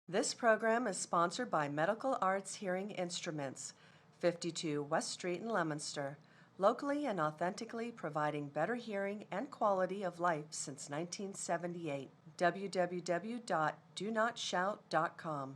This program is sponsored by Medical Arts Hearing Instruments, 52 West Street in Leominster, locally and authentically providing better hearing and quality of life since 1978. www.donotshout.com.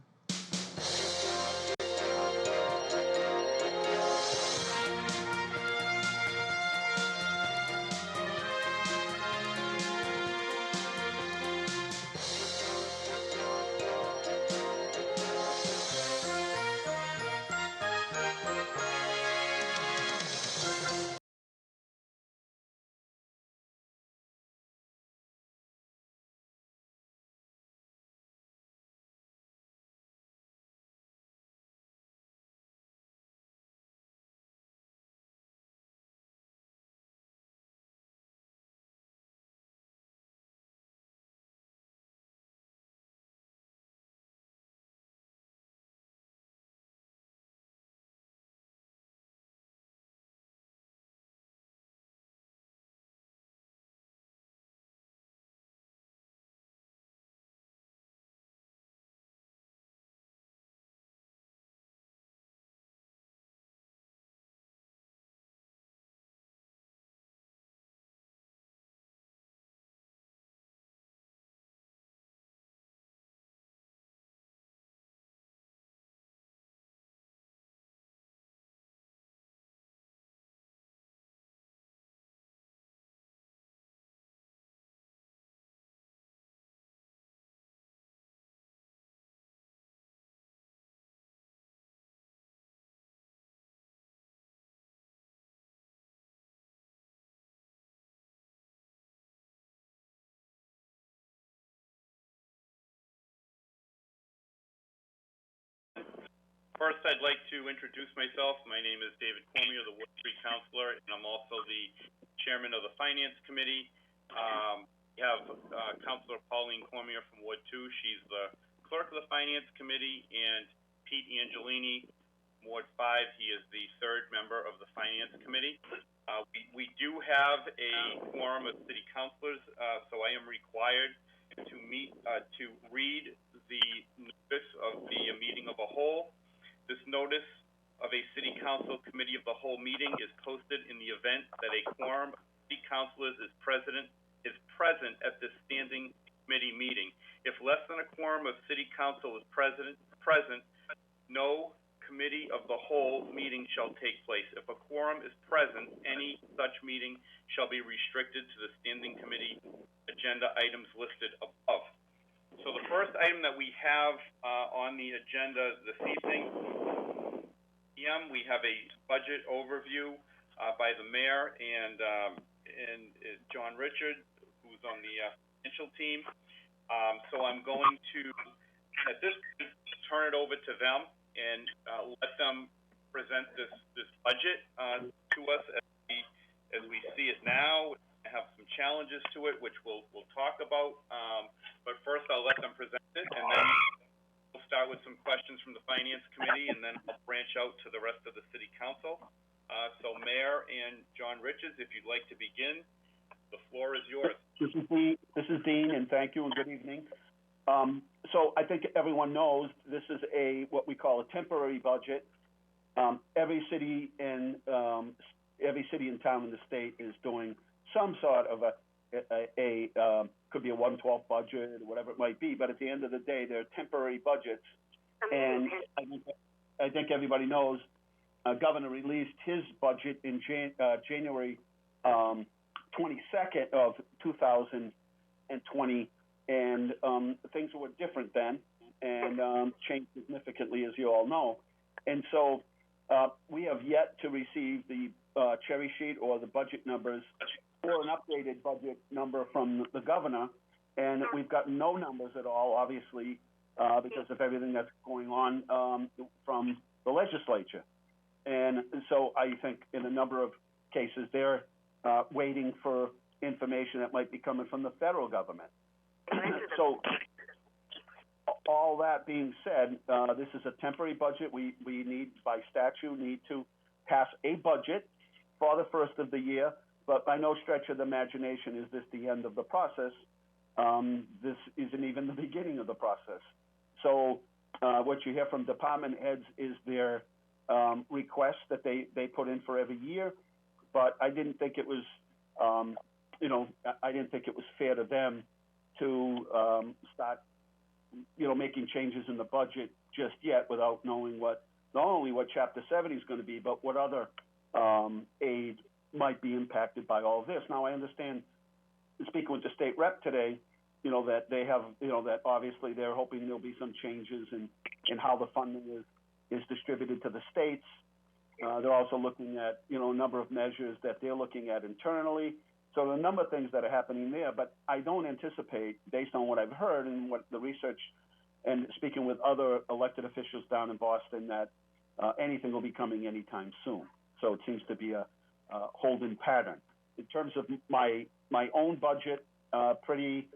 First, I'd like to introduce myself. My name is David Cormier, the Ward 3 Councilor, and I'm also the Chairman of the Finance Committee. We have Councilor Pauline Cormier from Ward 2. She's the Clerk of the Finance Committee, and Pete Angelini, Ward 5. He is the third member of the Finance Committee. We do have a quorum of City Councilors, so I am required to read the notice of the meeting of a whole. This notice of a City Council Committee of the Whole meeting is posted in the event that a quorum of City Councilors is present at this standing committee meeting. If less than a quorum of City Council is present, no Committee of the Whole meeting shall take place. If a quorum is present, any such meeting shall be restricted to the standing committee agenda items listed above. So the first item that we have on the agenda this evening, we have a budget overview by the mayor and John Richard, who's on the financial team. So I'm going to, at this point, turn it over to them and let them present this budget to us as we see it now. Have some challenges to it, which we'll talk about. But first, I'll let them present it, and then we'll start with some questions from the Finance Committee, and then I'll branch out to the rest of the City Council. So, Mayor and John Richards, if you'd like to begin, the floor is yours. This is Dean, and thank you, and good evening. So I think everyone knows this is what we call a temporary budget. Every city in town in the state is doing some sort of could be a 1/12 budget or whatever it might be, but at the end of the day, they're temporary budgets. And I think everybody knows Governor released his budget in January 22nd of 2020, and things were different then and changed significantly, as you all know. And so we have yet to receive the cherry sheet or the budget numbers or an updated budget number from the governor, and we've got no numbers at all, obviously, because of everything that's going on from the legislature. And so I think in a number of cases they're waiting for information that might be coming from the federal government. So all that being said, this is a temporary budget. We need, by statute, to pass a budget for the first of the year, but by no stretch of the imagination is this the end of the process. This isn't even the beginning of the process. So what you hear from department heads is their requests that they put in for every year. But I didn't think it was, I didn't think it was fair to them to start, making changes in the budget just yet without knowing not only what Chapter 70 is going to be, but what other aid might be impacted by all of this. Now, I understand, speaking with the state rep today, that they have, that obviously they're hoping there'll be some changes in how the funding is distributed to the states. They're also looking at, a number of measures that they're looking at internally. So there are a number of things that are happening there, but I don't anticipate, based on what I've heard and what the research and speaking with other elected officials down in Boston, that anything will be coming anytime soon. So it seems to be a holding pattern. In terms of my own budget, pretty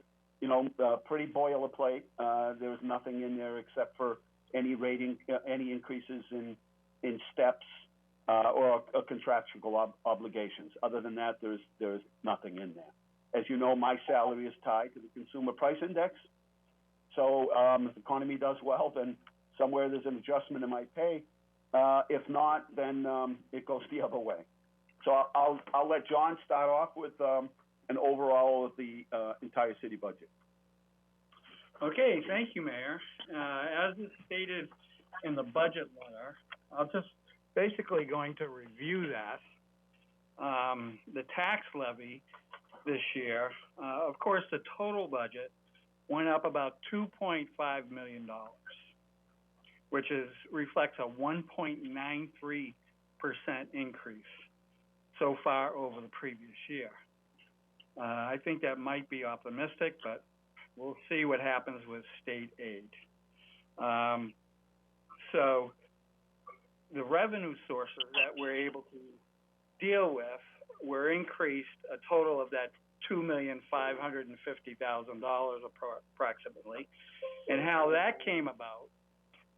boilerplate. There's nothing in there except for any increases in steps or contractual obligations. Other than that, there's nothing in there. As you know, my salary is tied to the Consumer Price Index. So if the economy does well, then somewhere there's an adjustment in my pay. If not, then it goes the other way. So I'll let John start off with an overall of the entire city budget. Okay, thank you, Mayor. As is stated in the budget letter, I'll just basically going to review that. The tax levy this year, of course, the total budget went up about $2.5 million, which reflects a 1.93% increase so far over the previous year. I think that might be optimistic, but we'll see what happens with state aid. So the revenue sources that we're able to deal with were increased a total of that $2,550,000 approximately. And how that came about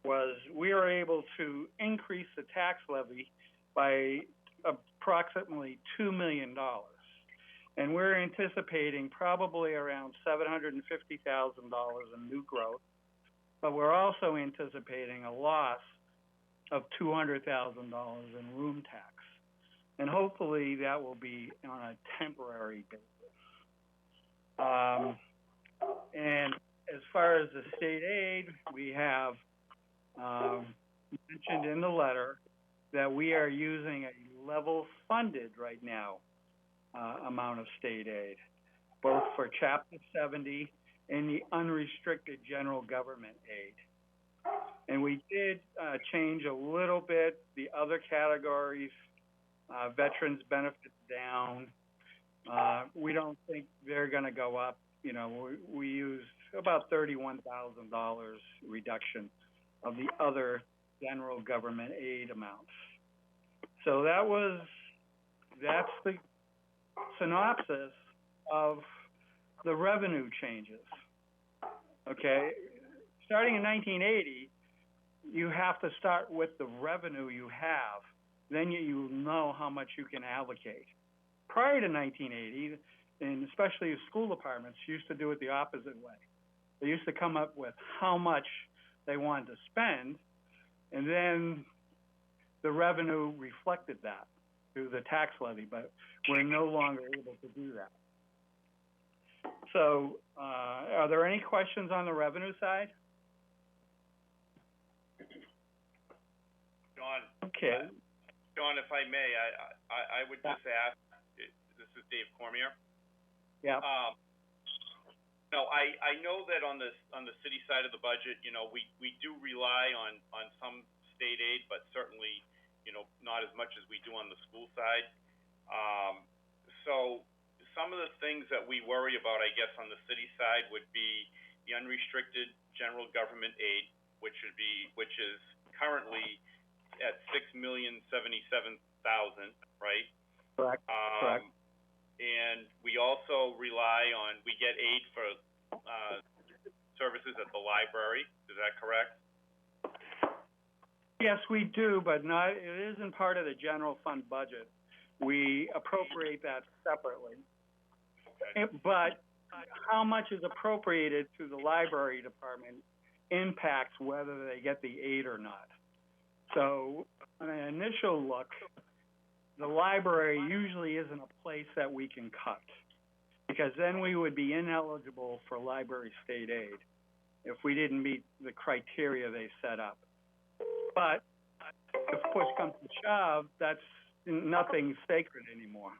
was we were able to increase the tax levy by approximately $2 million. And we're anticipating probably around $750,000 in new growth, but we're also anticipating a loss of $200,000 in room tax. And hopefully that will be on a temporary basis. And as far as the state aid, we have mentioned in the letter that we are using a level funded right now amount of state aid, both for Chapter 70 and the unrestricted general government aid. And we did change a little bit the other categories, veterans benefits down. We don't think they're going to go up. We used about $31,000 reduction of the other general government aid amounts. So that's the synopsis of the revenue changes. Okay, starting in 1980, you have to start with the revenue you have. Then you know how much you can allocate. Prior to 1980, and especially school departments used to do it the opposite way. They used to come up with how much they wanted to spend, and then the revenue reflected that through the tax levy, but we're no longer able to do that. So are there any questions on the revenue side? John. Okay. John, if I may, I would just ask, this is Dave Cormier. Yeah. No, I know that on the city side of the budget, we do rely on some state aid, but certainly, not as much as we do on the school side. So some of the things that we worry about, I guess, on the city side would be the unrestricted general government aid, which is currently at $6,077,000, right? Correct. Correct. And we also we get aid for services at the library. Is that correct? Yes, we do, but it isn't part of the general fund budget. We appropriate that separately. Okay. But how much is appropriated to the library department impacts whether they get the aid or not. So on an initial look, the library usually isn't a place that we can cut, because then we would be ineligible for library state aid if we didn't meet the criteria they set up. But if push comes to shove, that's nothing sacred anymore.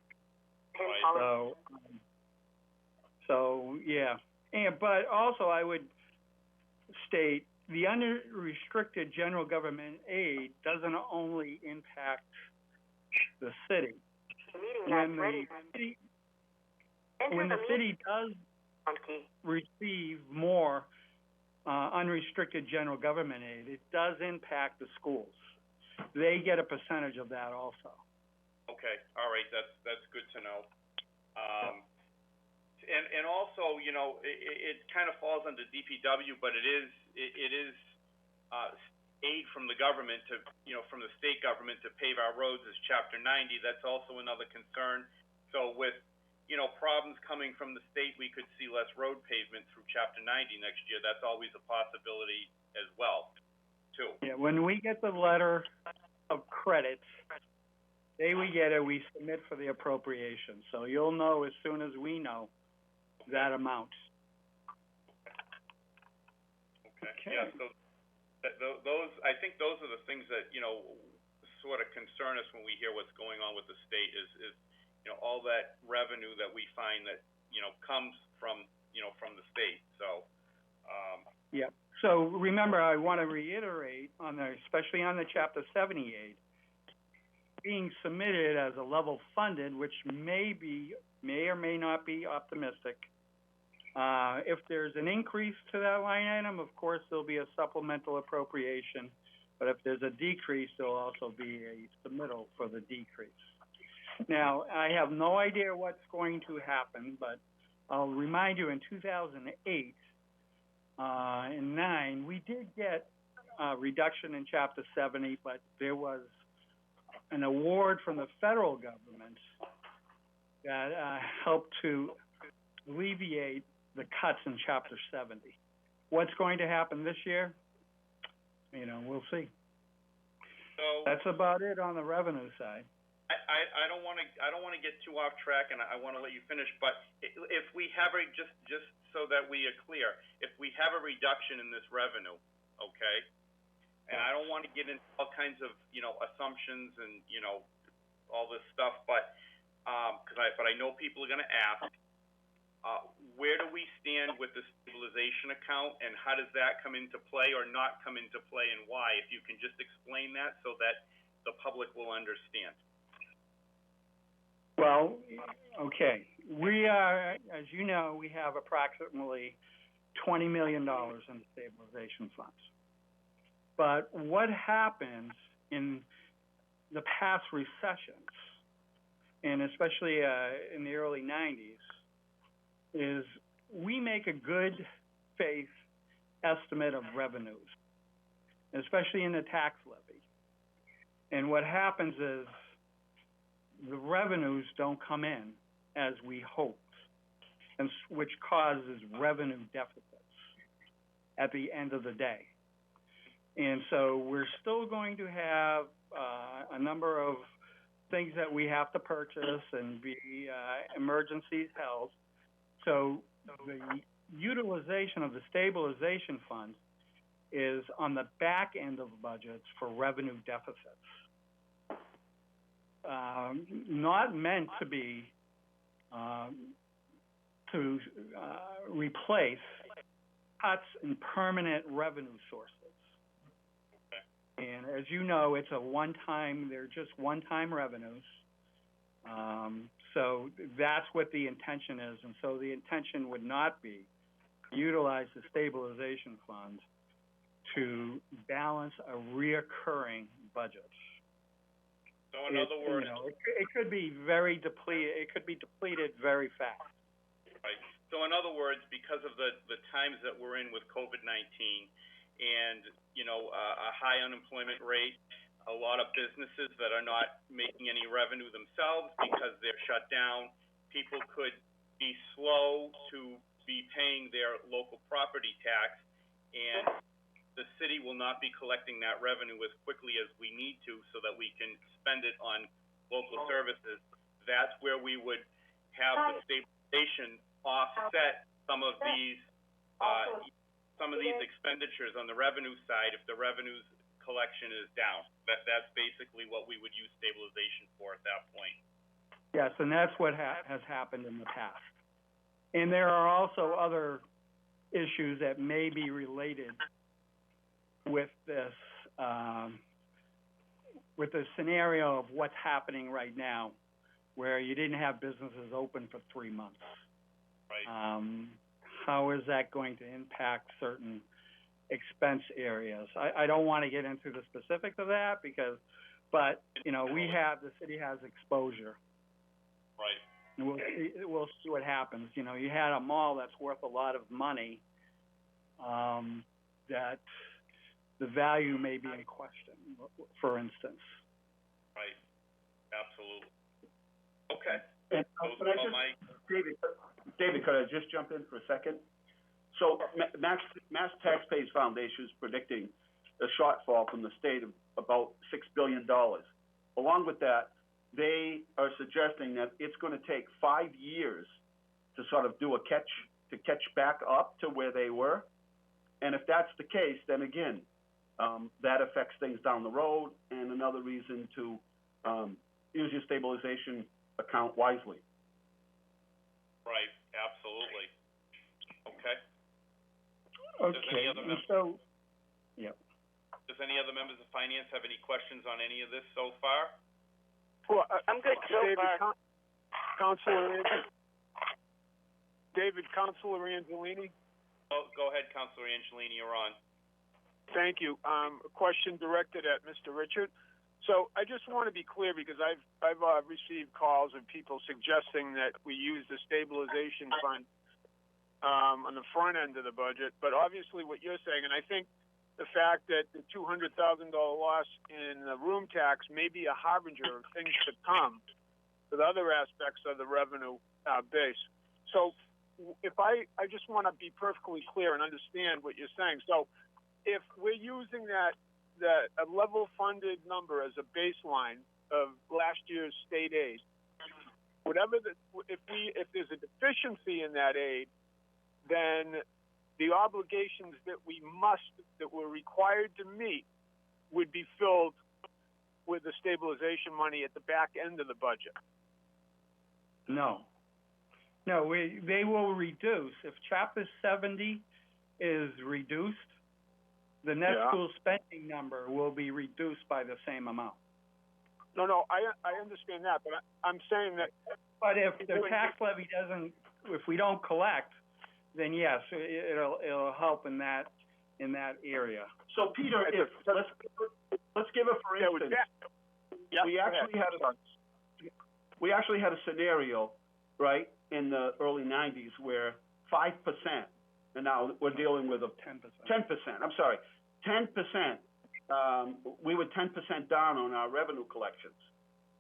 So yeah. But also I would state the unrestricted general government aid doesn't only impact the city. When the city does receive more unrestricted general government aid, it does impact the schools. They get a percentage of that also. Okay, all right, that's good to know. And also, you know, it kind of falls under DPW, but it is aid from the government to, you know, from the state government to pave our roads is Chapter 90. That's also another concern. So with, you know, problems coming from the state, we could see less road pavement through Chapter 90 next year. That's always a possibility as well, too. Yeah, when we get the letter of credits, day we get it, we submit for the appropriation. So you'll know as soon as we know that amount. Okay. Yeah, so those, I think those are the things that, you know, sort of concern us when we hear what's going on with the state is, you know, all that revenue that we find that, you know, comes from, you know, from the state. So, yeah. So remember, I want to reiterate on the, especially on the Chapter 70 aid, being submitted as a level funded, which may or may not be optimistic. If there's an increase to that line item, of course, there'll be a supplemental appropriation. But if there's a decrease, there'll also be a submittal for the decrease. Now, I have no idea what's going to happen, but I'll remind you in 2008 and 9, we did get a reduction in Chapter 70, but there was an award from the federal government that helped to alleviate the cuts in Chapter 70. What's going to happen this year? You know, we'll see. so That's about it on the revenue side. I don't want to get too off track, and I want to let you finish. But if we have a just so that we are clear, if we have a reduction in this revenue, okay, and I don't want to get into all kinds of, you know, assumptions and, you know, all this stuff, but but I know people are going to ask, where do we stand with the stabilization account, and how does that come into play or not come into play, and why? If you can just explain that so that the public will understand. Well, okay. We are, as you know, we have approximately $20 million in stabilization funds. But what happens in the past recessions, and especially in the early 90s, is we make a good faith estimate of revenues, especially in the tax levy. And what happens is the revenues don't come in as we hoped, and which causes revenue deficits at the end of the day. And so we're still going to have a number of things that we have to purchase and be emergencies held. So the utilization of the stabilization fund is on the back end of budgets for revenue deficits. Not meant to be to replace cuts in permanent revenue sources. And as you know, it's a one-time, they're just one-time revenues. So that's what the intention is. And so the intention would not be to utilize the stabilization fund to balance a reoccurring budget. So in other words, you know, it could be very depleted. It could be depleted very fast. right. So in other words, because of the times that we're in with COVID-19 and, you know, a high unemployment rate, a lot of businesses that are not making any revenue themselves because they're shut down, people could be slow to be paying their local property tax, and the city will not be collecting that revenue as quickly as we need to so that we can spend it on local services. That's where we would have the stabilization offset some of these expenditures on the revenue side if the revenues collection is down. That's basically what we would use stabilization for at that point. Yes, and that's what has happened in the past. And there are also other issues that may be related with this scenario of what's happening right now, where you didn't have businesses open for 3 months. Right. How is that going to impact certain expense areas? I don't want to get into the specifics of that but you know, the city has exposure. Right. And we'll see what happens. You know, you had a mall that's worth a lot of money, that the value may be in question, for instance. Right. Absolutely. Okay. And, David, could I just jump in for a second? So Mass Taxpayers Foundation is predicting a shortfall from the state of about $6 billion. Along with that, they are suggesting that it's going to take 5 years to sort of do catch back up to where they were. And if that's the case, then again, that affects things down the road, and another reason to use your stabilization account wisely. Right, absolutely. Okay. Okay, Does any other members of finance have any questions on any of this so far? Well, I'm good so David, far. Councilor Angelini. Oh, go ahead, Councilor Angelini, you're on. Thank you. A question directed at Mr. Richard. So I just want to be clear because I've received calls of people suggesting that we use the stabilization fund on the front end of the budget. But obviously, what you're saying, and I think the fact that the $200,000 loss in the room tax may be a harbinger of things to come with other aspects of the revenue base. So if I just want to be perfectly clear and understand what you're saying. So if we're using a level funded number as a baseline of last year's state aid, if there's a deficiency in that aid, then the obligations that we're required to meet would be filled with the stabilization money at the back end of the budget. No, they will reduce. If Chapter 70 is reduced, the net school spending number will be reduced by the same amount. No, I understand that, but I'm saying that. But if the tax levy if we don't collect, then yes, it'll help in that area. So Peter, let's give it for instance. We actually had a scenario, right, in the early 90s where 5%, and now we're dealing with 10%. I'm sorry, 10%. We were 10% down on our revenue collections.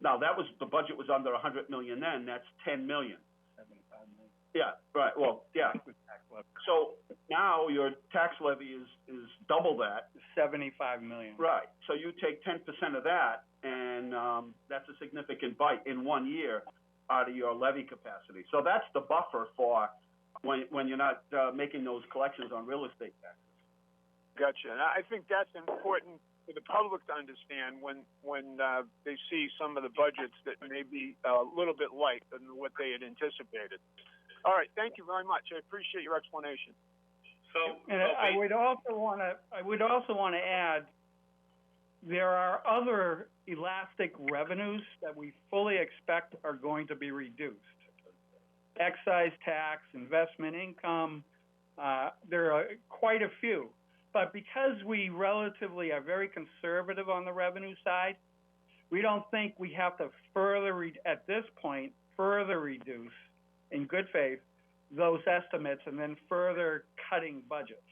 Now the budget was under 100 million then. That's 10 million. 75 million. Yeah. Right. Well, yeah. So now your tax levy is double that. 75 million. Right. So you take 10% of that, and that's a significant bite in 1 year out of your levy capacity. So that's the buffer for when you're not making those collections on real estate taxes. Gotcha. And I think that's important for the public to understand when they see some of the budgets that may be a little bit light than what they had anticipated. All right. Thank you very much. I appreciate your explanation. I would also want to add, there are other elastic revenues that we fully expect are going to be reduced. Excise tax, investment income, there are quite a few. But because we relatively are very conservative on the revenue side, we don't think we have to at this point, further reduce, in good faith, those estimates and then further cutting budgets.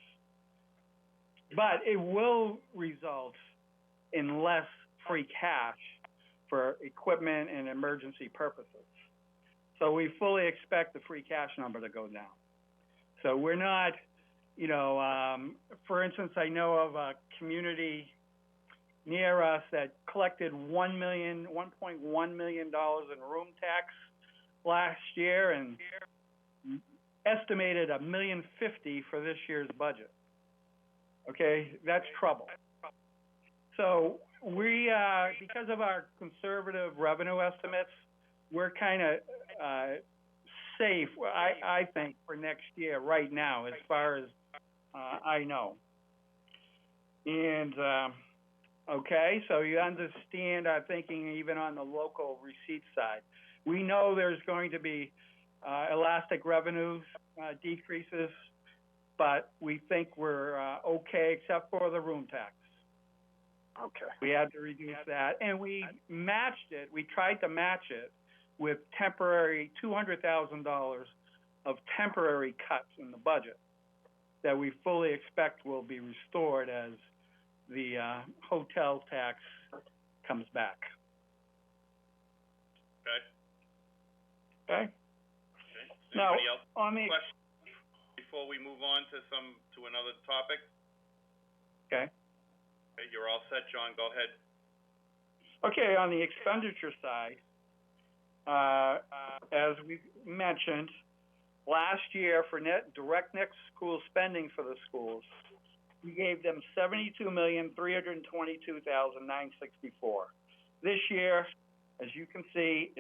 But it will result in less free cash for equipment and emergency purposes. So we fully expect the free cash number to go down. So we're not you know, for instance, I know of a community near us that collected $1.1 million in room tax last year and estimated $1.05 million for this year's budget. Okay, that's trouble. So we, because of our conservative revenue estimates, we're kind of safe, I think, for next year right now, as far as I know. And okay, so you understand our thinking even on the local receipt side. We know there's going to be elastic revenue decreases, but we think we're okay except for the room tax. Okay. We had to reduce that, and we matched it. We tried to match it with temporary $200,000 of temporary cuts in the budget that we fully expect will be restored as the hotel tax comes back. Okay. Okay. Okay. Now, Anybody else on the questions before we move on to another topic? okay. Okay, you're all set, John. Go ahead. Okay, on the expenditure side, as we mentioned, last year for direct next school spending for the schools, we gave them $72,322,964. This year, as you can see,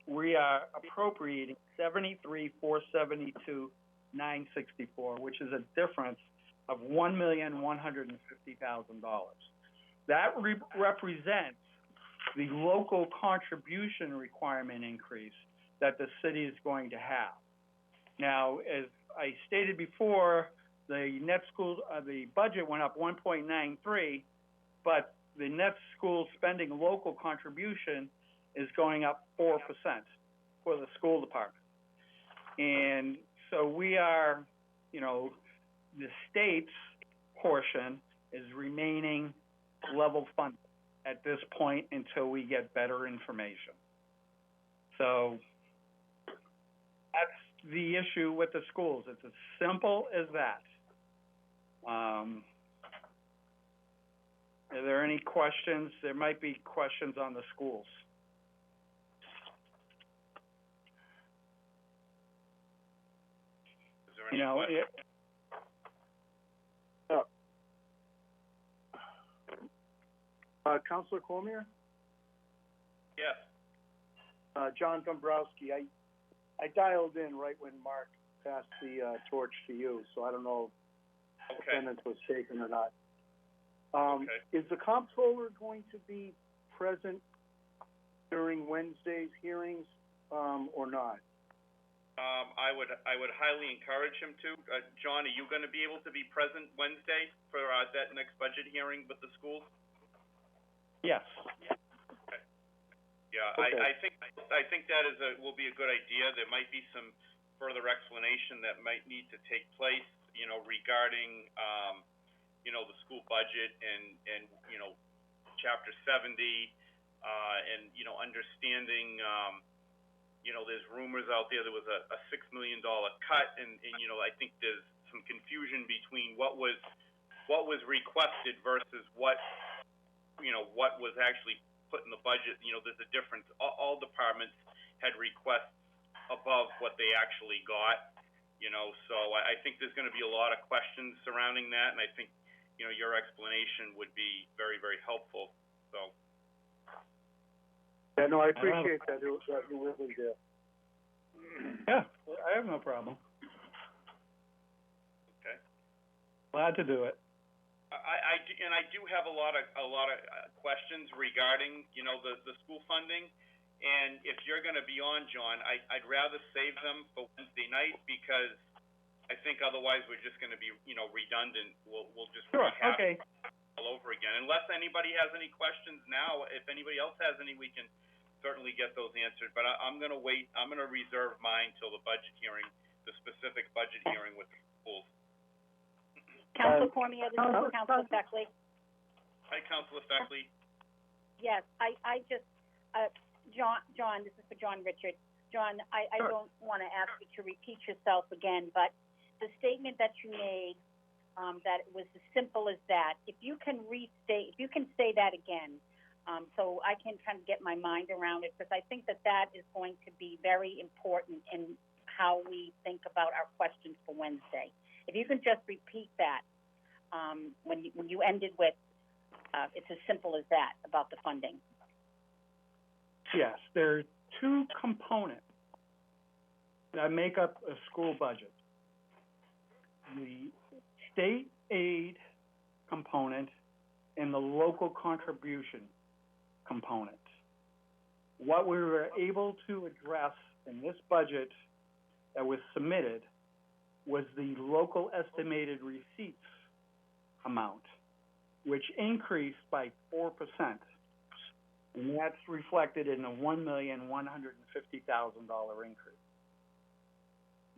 we are appropriating $73,472,964, which is a difference of $1,150,000. That represents the local contribution requirement increase that the city is going to have. Now, as I stated before, the the budget went up 1.93, but the net school spending local contribution is going up 4% for the school department. And so we are, you know, the state's portion is remaining level funded at this point until we get better information. So that's the issue with the schools. It's as simple as that. Are there any questions? There might be questions on the schools. Is there any questions? Councilor Cormier? Yes. John Dombrowski. I dialed in right when Mark passed the torch to you, so I don't know if Okay. attendance was taken or not. Okay. Is the comptroller going to be present during Wednesday's hearings or not? I would highly encourage him to. John, are you going to be able to be present Wednesday for that next budget hearing with the schools? Yes. Okay. Yeah, Okay. I think that will be a good idea. There might be some further explanation that might need to take place, you know, regarding you know, the school budget and you know, Chapter 70, and you know, understanding you know, there's rumors out there was a $6 million cut, and you know, I think there's some confusion between what was requested versus what, you know, what was actually put in the budget. You know, there's a difference. All departments had requests above what they actually got, you know, so I think there's going to be a lot of questions surrounding that, and I think, you know, your explanation would be very, very helpful. So. Yeah, no, I appreciate that. You really did. Yeah, I have no problem. Okay. Glad to do it. I do have a lot of questions regarding, you know, the school funding, and if you're going to be on, John, I'd rather save them for Wednesday night, because I think otherwise we're just going to be, you know, redundant. We'll just Sure. rehash Okay. all over again. Unless anybody has any questions now, if anybody else has any, we can certainly get those answered. But I'm going to wait. I'm going to reserve mine till the budget hearing, the specific budget hearing with the schools. Council Cormier, this is Councilor Beckley. Hi, Councilor Beckley. Yes, I just, John, this is for John Richard. John, I Sure. don't want to ask you to repeat yourself again, but the statement that you made that it was as simple as that. If you can say that again, so I can kind of get my mind around it, because I think that that is going to be very important in how we think about our questions for Wednesday. If you can just repeat that, when you ended with, it's as simple as that about the funding. Yes, there are two components that make up a school budget. The state aid component and the local contribution component. What we were able to address in this budget that was submitted was the local estimated receipts amount, which increased by 4%. And that's reflected in a $1,150,000 increase.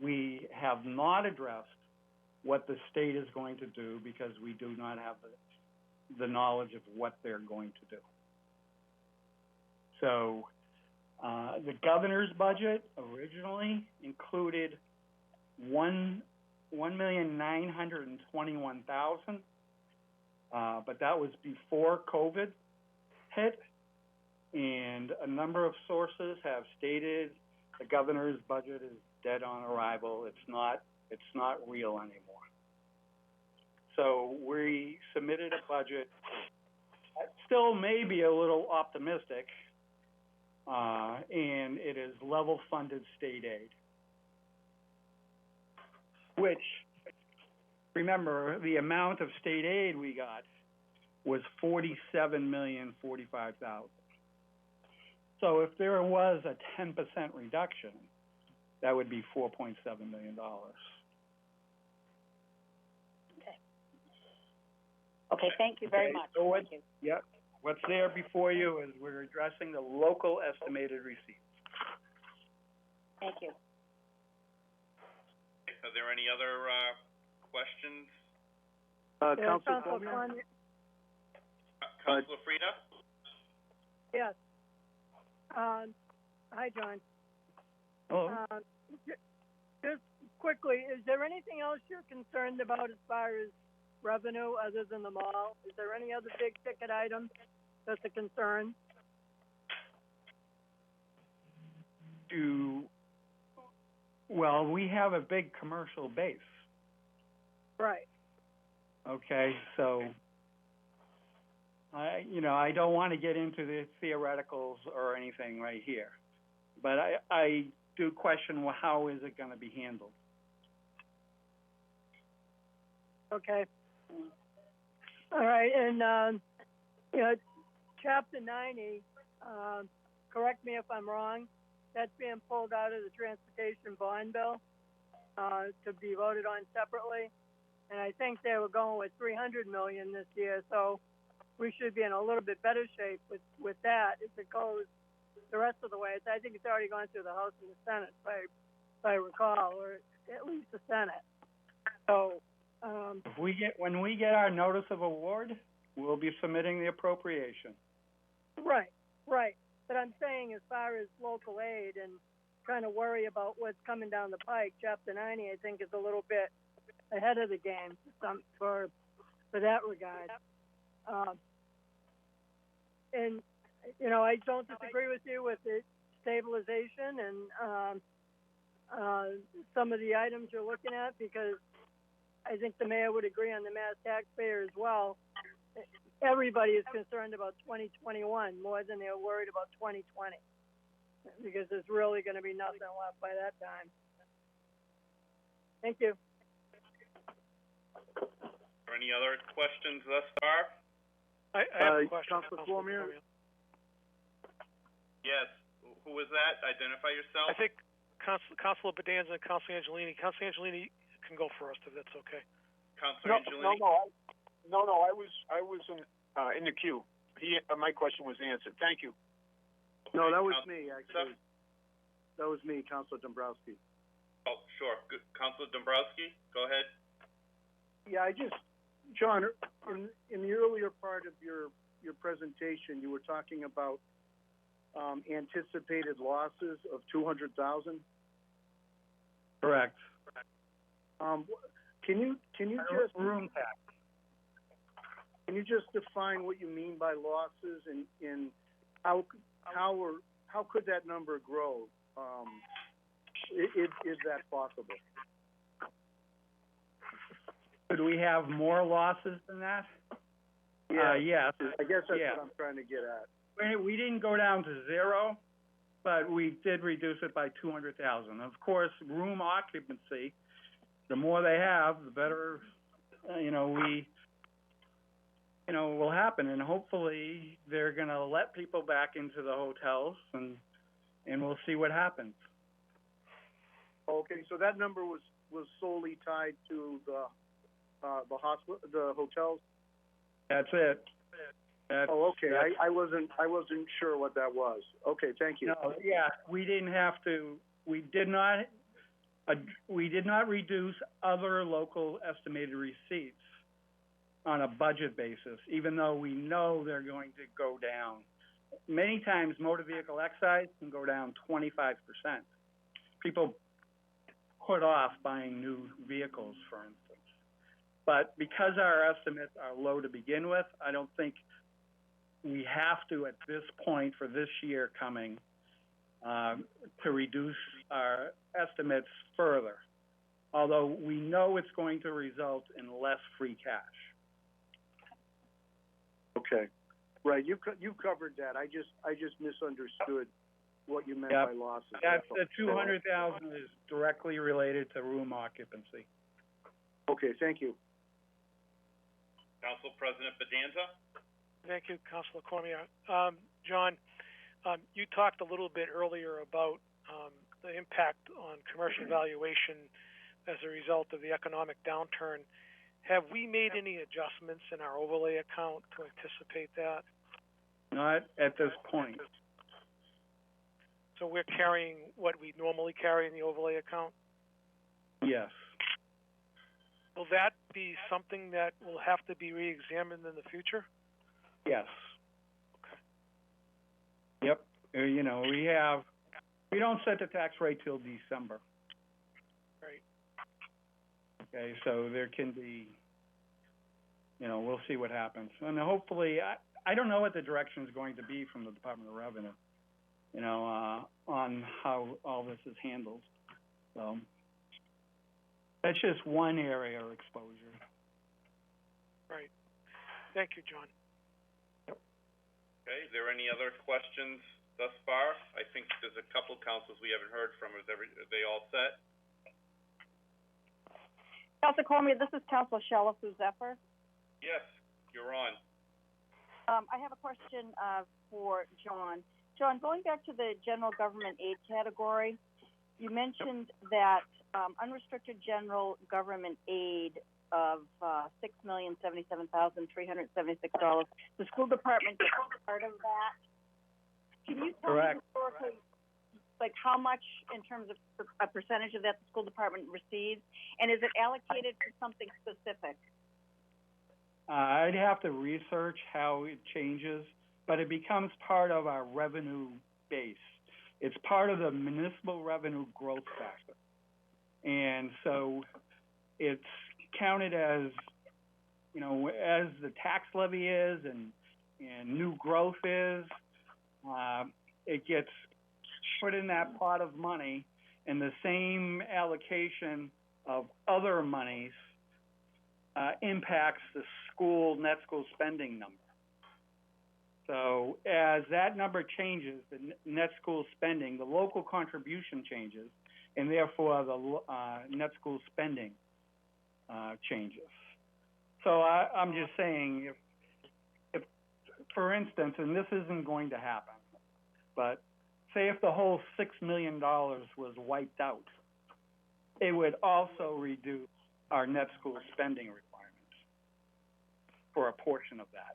We have not addressed what the state is going to do because we do not have the knowledge of what they're going to do. So the governor's budget originally included $1,921,000, but that was before COVID hit, and a number of sources have stated the governor's budget is dead on arrival. It's not real anymore. So we submitted a budget that still may be a little optimistic, and it is level funded state aid, which, remember, the amount of state aid we got was $47,045,000. So if there was a 10% reduction, that would be $4.7 million. Okay, thank you very much. So Thank you. Yep. What's there before you is we're addressing the local estimated receipts. Thank you. Are there any other questions? Councilor Cormier? Councilor Frida? Yes. Hi, John. Hello. Just quickly, is there anything else you're concerned about as far as revenue other than the mall? Is there any other big ticket item that's a concern? Well, we have a big commercial base. Right. Okay, so I don't want to get into the theoreticals or anything right here, but I do question, well, how is it going to be handled? Okay. All right, and Chapter 90. Correct me if I'm wrong. That's being pulled out of the transportation bond bill to be voted on separately, and I think they were going with $300 million this year, so we should be in a little bit better shape with that if it goes the rest of the way. I think it's already gone through the House and the Senate, if I recall, or at least the Senate. So when we get our notice of award, we'll be submitting the appropriation. Right. But I'm saying as far as local aid and trying to worry about what's coming down the pike, Chapter 90, I think, is a little bit ahead of the game for that regard. And I don't disagree with you with the stabilization and some of the items you're looking at, because I think the mayor would agree on the mass taxpayer as well. Everybody is concerned about 2021 more than they're worried about 2020, because there's really going to be nothing left by that time. Thank you. Are any other questions thus far? I have a question. Councilor Cormier? Yes. Who was that? Identify yourself. I think Councilor Bedanza and Councilor Angelini. Councilor Angelini can go first if that's okay. Councilor Angelini? No, I was in the queue. My question was answered. Thank you. No, that was me, actually. That was me, Councilor Dombrowski. Oh, sure. Good. Councilor Dombrowski, go ahead. Yeah, John, in the earlier part of your presentation, you were talking about anticipated losses of $200,000. Correct. Can you just Room tax. Can you just define what you mean by losses and how could that number grow? Is that possible? Could we have more losses than that? Yes. I guess that's Yeah. what I'm trying to get at. We didn't go down to zero, but we did reduce it by 200,000. Of course, room occupancy, the more they have, the better, will happen. And hopefully they're going to let people back into the hotels and we'll see what happens. Okay, so that number was solely tied to the hospital, the hotels? That's it. Okay. I wasn't sure what that was. Okay, thank you. No, yeah, we didn't have to. We did not reduce other local estimated receipts on a budget basis, even though we know they're going to go down. Many times, motor vehicle excise can go down 25%. People put off buying new vehicles, for instance. But because our estimates are low to begin with, I don't think we have to, at this point for this year coming, to reduce our estimates further, although we know it's going to result in less free cash. Okay, right. You covered that. I just misunderstood what you meant by losses. That's the 200,000 is directly related to room occupancy. Okay, thank you. Council President Bedanza? Thank you, Councilor Cormier. John, you talked a little bit earlier about the impact on commercial valuation as a result of the economic downturn. Have we made any adjustments in our overlay account to anticipate that? Not at this point. So we're carrying what we normally carry in the overlay account? Yes. Will that be something that will have to be re-examined in the future? Yes. Okay. Yep. We don't set the tax rate till December. Right. Okay, so there can be, we'll see what happens. And hopefully, I don't know what the direction is going to be from the Department of Revenue, on how all this is handled. So that's just one area of exposure. Right. Thank you, John. Okay, is there any other questions thus far? I think there's a couple councils we haven't heard from. Are they all set? Councilor Cormier, this is Councilor Shalafo Zephyr. Yes, you're on. I have a question for John. John, going back to the general government aid category, you mentioned that unrestricted general government aid of $6,077,376. The school department is part of that. Can you tell me historically, like how much in terms of a percentage of that the school department receives, and is it allocated to something specific? I'd have to research how it changes, but it becomes part of our revenue base. It's part of the municipal revenue growth factor. And so it's counted as, as the tax levy is and new growth is, it gets put in that pot of money, and the same allocation of other monies impacts the net school spending number. So as that number changes, the net school spending, the local contribution changes, and therefore the net school spending changes. So I'm just saying, if, for instance, and this isn't going to happen, but say if the whole $6 million was wiped out, it would also reduce our net school spending requirements for a portion of that.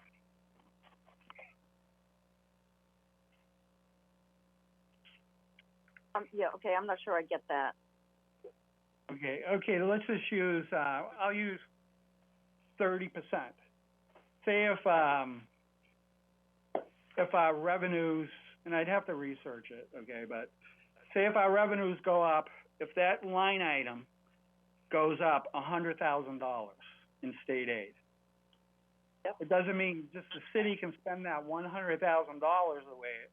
Yeah, okay, I'm not sure I get that. Okay, let's just use, I'll use 30%. Say if our revenues, and I'd have to research it, okay, but say if our revenues go up, if that line item goes up $100,000 in state aid. Yep. It doesn't mean just the city can spend that $100,000 the way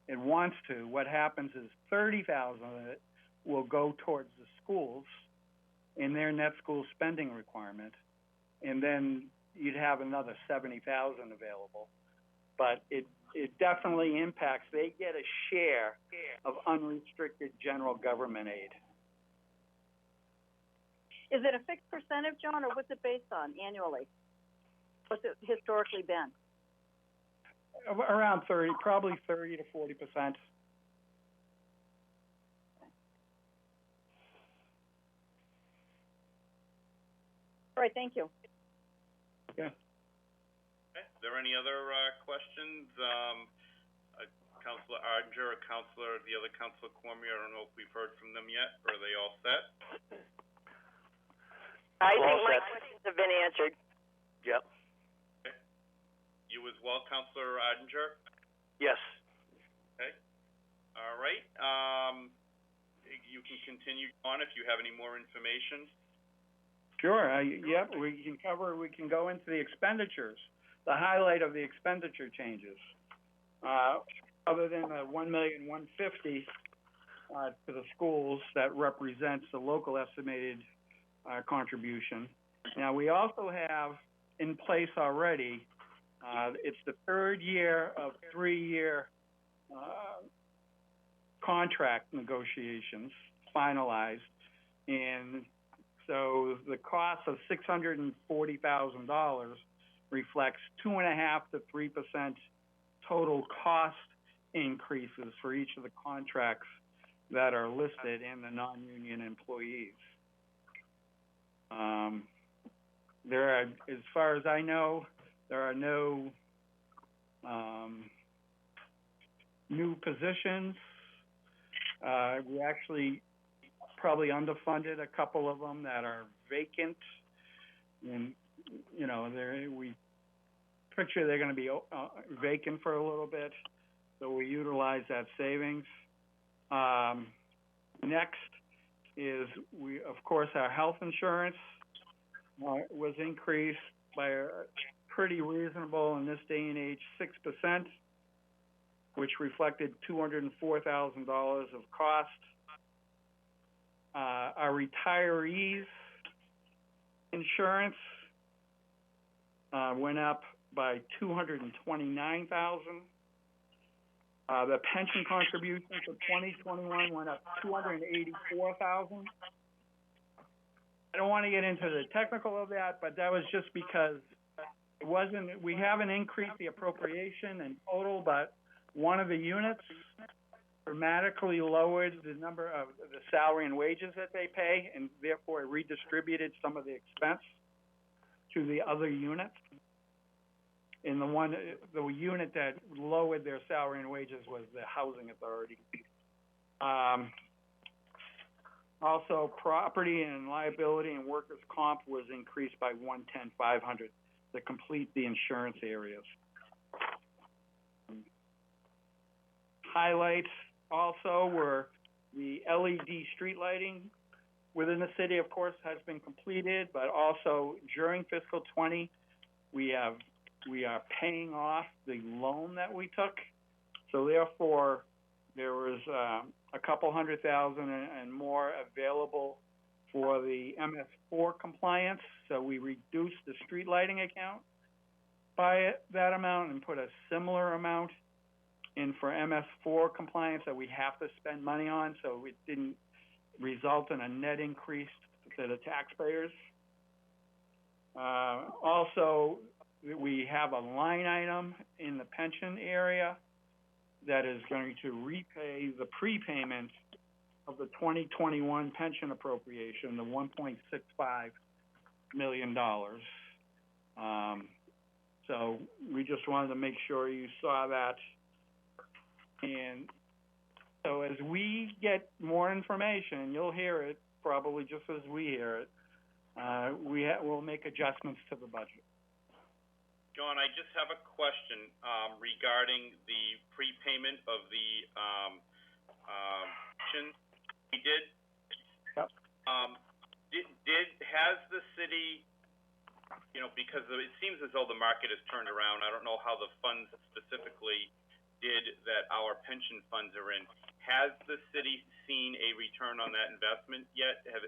it wants to. What happens is 30,000 of it will go towards the schools in their net school spending requirement, and then you'd have another 70,000 available. But it definitely impacts. They get a share of unrestricted general government aid. Is it a fixed percentage, John, or what's it based on annually? What's it historically been? Around 30, probably 30 to 40%. All right, thank you. Yeah. Okay. Is there any other questions? Councilor Arger or the other Councilor Cormier, I don't know if we've heard from them yet, or are they all set? I think my questions have been answered. Yep. Okay. You as well, Councilor Arger? Yes. Okay. All right. You can continue on if you have any more information. Sure. Yep. We can go into the expenditures. The highlight of the expenditure changes, other than the $1,150,000 to the schools, that represents the local estimated contribution. Now we also have in place already. It's the third year of 3-year contract negotiations finalized, and so the cost of $640,000 reflects 2.5% to 3% total cost increases for each of the contracts that are listed in the non-union employees. There are, as far as I know, there are no new positions. We actually probably underfunded a couple of them that are vacant, and we picture they're going to be vacant for a little bit, so we utilize that savings. Next is of course, our health insurance was increased by a pretty reasonable, in this day and age, 6%, which reflected $204,000 of cost. Our retirees insurance went up by $229,000. The pension contribution for 2021 went up $284,000. I don't want to get into the technical of that, but that was just because we haven't increased the appropriation in total, but one of the units dramatically lowered the number of the salary and wages that they pay, and therefore it redistributed some of the expense to the other units. And the unit that lowered their salary and wages was the housing authority. Also, property and liability and workers' comp was increased by $110,500 to complete the insurance areas. Highlights also were the LED street lighting within the city, of course, has been completed, but also during fiscal 20, we are paying off the loan that we took. So therefore, there was a couple $100,000 and more available for the MS4 compliance. So we reduced the street lighting account by that amount and put a similar amount in for MS4 compliance that we have to spend money on. So it didn't result in a net increase to the taxpayers. Also, we have a line item in the pension area that is going to repay the prepayment of the 2021 pension appropriation, the $1.65 million. So we just wanted to make sure you saw that. And so as we get more information, you'll hear it probably just as we hear it, we'll make adjustments to the budget. John, I just have a question regarding the prepayment of the pension we did. Yep. has the city, because it seems as though the market has turned around. I don't know how the funds specifically did that our pension funds are in. Has the city seen a return on that investment yet? Has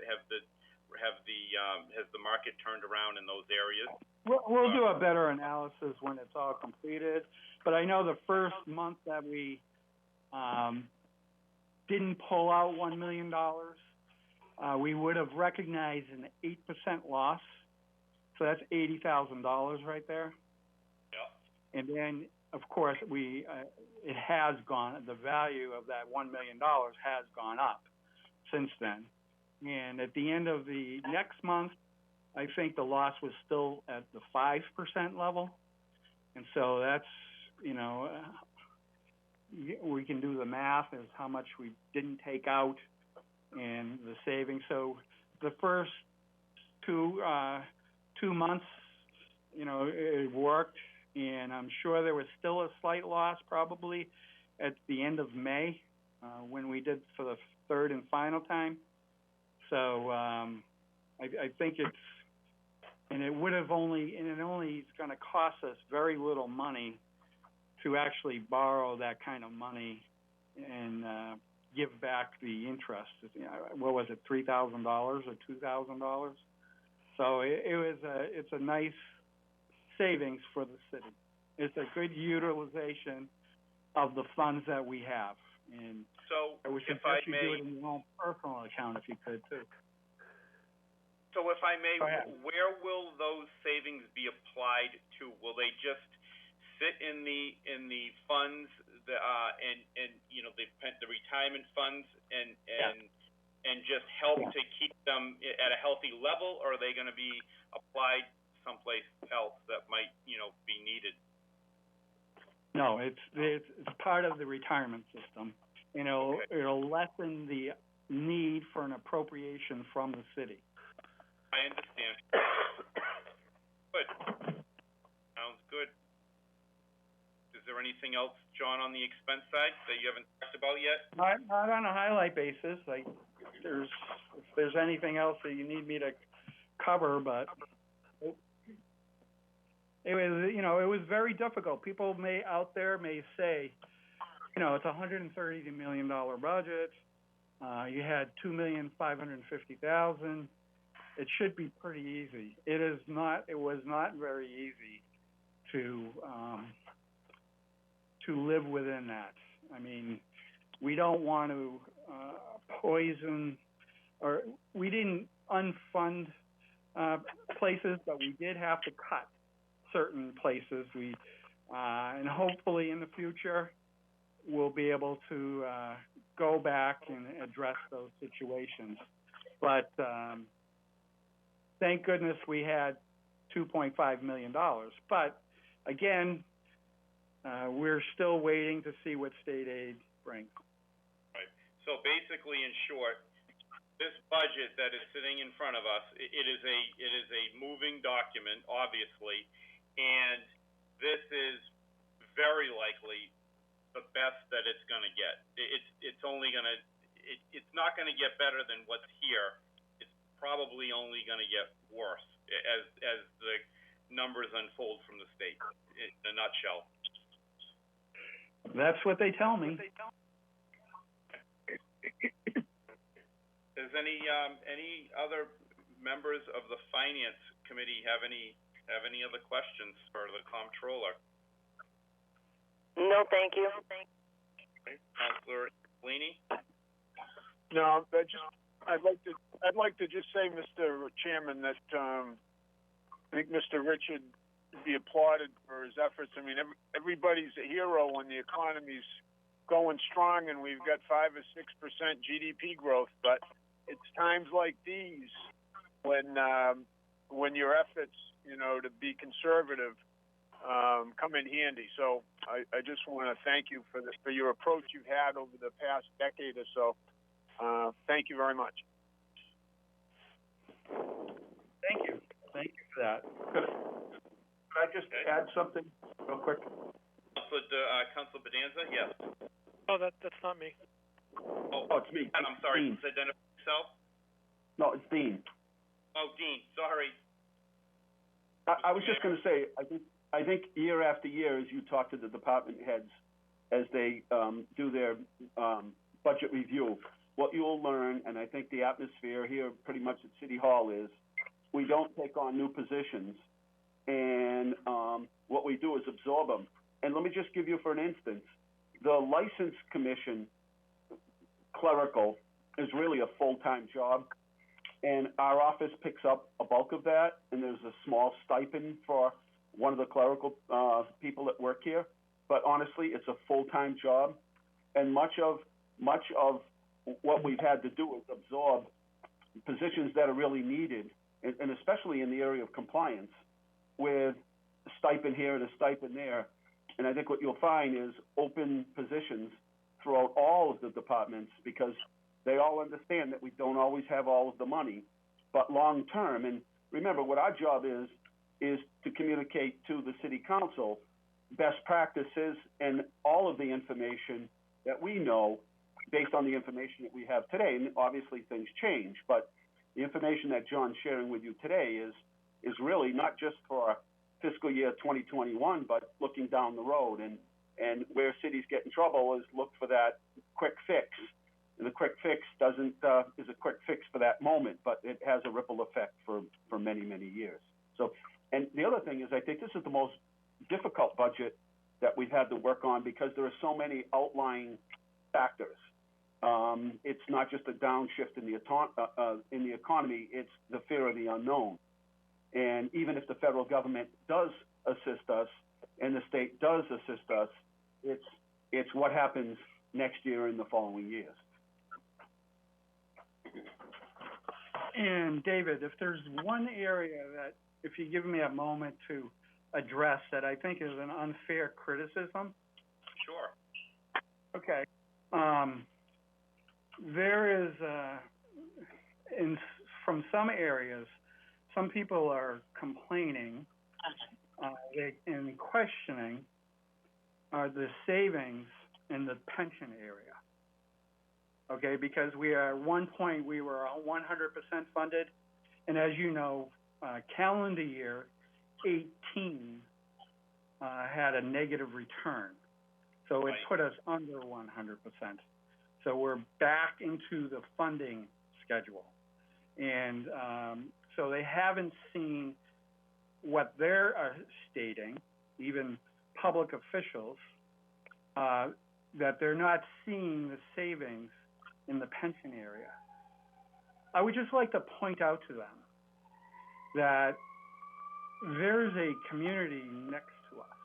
the market turned around in those areas? We'll do a better analysis when it's all completed, but I know the first month that we didn't pull out $1 million, we would have recognized an 8% loss. So that's $80,000 right there. Yeah. And then, of course, it has gone, the value of that $1 million has gone up since then. And at the end of the next month, I think the loss was still at the 5% level. And so that's, we can do the math as how much we didn't take out and the savings. So the first two months, it worked, and I'm sure there was still a slight loss probably at the end of May when we did for the third and final time. So I think it only is going to cost us very little money to actually borrow that kind of money and give back the interest. What was it, $3,000 or $2,000? So it's a nice savings for the city. It's a good utilization of the funds that we have. And so I would suggest you do it in your own personal account if you could too. So if I may, where will those savings be applied to? Will they just sit in the funds, the retirement funds, and just help to keep them at a healthy level, or are they going to be applied someplace else that might, be needed? No, it's part of the retirement system. It'll lessen the need for an appropriation from the city. I understand. Good. Sounds good. Is there anything else, John, on the expense side that you haven't talked about yet? Not on a highlight basis. If there's anything else that you need me to cover, but it was very difficult. People out there may say, it's a $130 million budget. You had $2,550,000. It should be pretty easy. It is not. It was not very easy to live within that. I mean, we don't want to poison, or we didn't unfund places, but we did have to cut certain places. And hopefully in the future, we'll be able to go back and address those situations. But thank goodness we had $2.5 million. But again, we're still waiting to see what state aid brings. Right. So basically, in short, this budget that is sitting in front of us, it is a moving document, obviously, and this is very likely the best that it's going to get. It's only going to, it's not going to get better than what's here. It's probably only going to get worse as the numbers unfold from the state, in a nutshell. That's what they tell me. Does any other members of the finance committee have any other questions for the comptroller? No, thank you. Okay. Councilor Bellini? No, I'd like to just say, Mr. Chairman, that I think Mr. Richard should be applauded for his efforts. I mean, everybody's a hero when the economy's going strong and we've got 5 or 6% GDP growth. But it's times like these when your efforts, to be conservative, come in handy. So I just want to thank you for your approach you've had over the past decade or so. Thank you very much. Thank you for that. Could I just add something real quick? Councilor Bedanza? Yes. Oh, that's not me. Oh, Oh, it's me. I'm sorry. Dean. Identify yourself. No, it's Dean. Oh, Dean, sorry. I was just going to say, I think year after year, as you talk to the department heads, as they do their budget review, what you'll learn, and I think the atmosphere here pretty much at City Hall is, we don't take on new positions, and what we do is absorb them. And let me just give you, for an instance, the License Commission clerical is really a full-time job, and our office picks up a bulk of that, and there's a small stipend for one of the clerical people that work here. But honestly, it's a full-time job, and much of what we've had to do is absorb positions that are really needed, and especially in the area of compliance, with a stipend here and a stipend there. And I think what you'll find is open positions throughout all of the departments, because they all understand that we don't always have all of the money, but long term. And remember, what our job is to communicate to the city council best practices and all of the information that we know based on the information that we have today. And obviously things change, but the information that John's sharing with you today is really not just for fiscal year 2021, but looking down the road. And where cities get in trouble is look for that quick fix. And the quick fix is a quick fix for that moment, but it has a ripple effect for many, many years. So, and the other thing is, I think this is the most difficult budget that we've had to work on, because there are so many outlying factors. It's not just a downshift in the economy, it's the fear of the unknown. And even if the federal government does assist us and the state does assist us, it's what happens next year and the following years. And David, if there's one area that, if you give me a moment to address, that I think is an unfair criticism. Sure. Okay. There is, from some areas, some people are complaining and questioning the savings in the pension area. Okay, because at one point we were 100% funded, and as you know, calendar year 18 had a negative return, so it put us under 100%. So we're back into the funding schedule, and so they haven't seen what they're stating, even public officials, that they're not seeing the savings in the pension area. I would just like to point out to them that there's a community next to us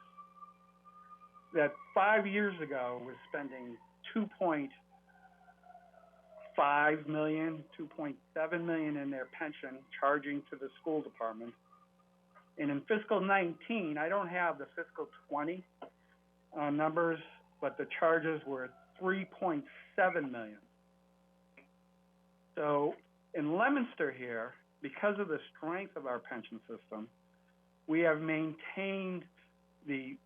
that 5 years ago was spending $2.5 million, $2.7 million in their pension, charging to the school department. And in fiscal 19, I don't have the fiscal 20 numbers, but the charges were $3.7 million. So in Leominster here, because of the strength of our pension system, we have maintained the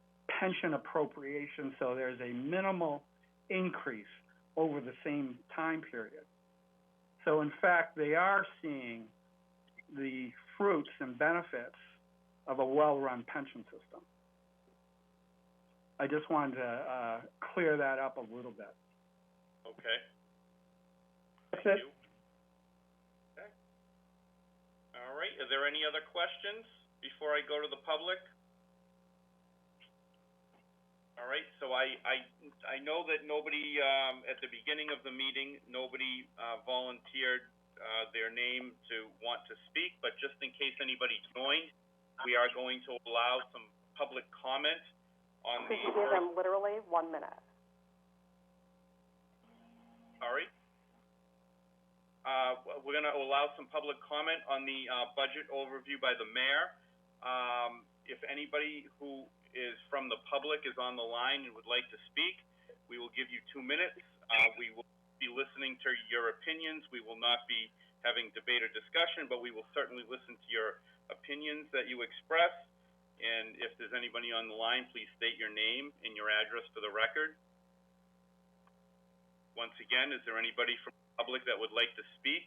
pension appropriation, so there's a minimal increase over the same time period. So in fact, they are seeing the fruits and benefits of a well-run pension system. I just wanted to clear that up a little bit. Okay. That's Thank it. you. Okay. All right. Are there any other questions before I go to the public? All right. So I know that nobody at the beginning of the meeting, nobody volunteered their name to want to speak, but just in case anybody joined, we are going to allow some public comment on the. Could you give them literally 1 minute? All right. We're going to allow some public comment on the budget overview by the mayor. If anybody who is from the public is on the line and would like to speak, we will give you 2 minutes. We will be listening to your opinions. We will not be having debate or discussion, but we will certainly listen to your opinions that you express. And if there's anybody on the line, please state your name and your address for the record. Once again, is there anybody from the public that would like to speak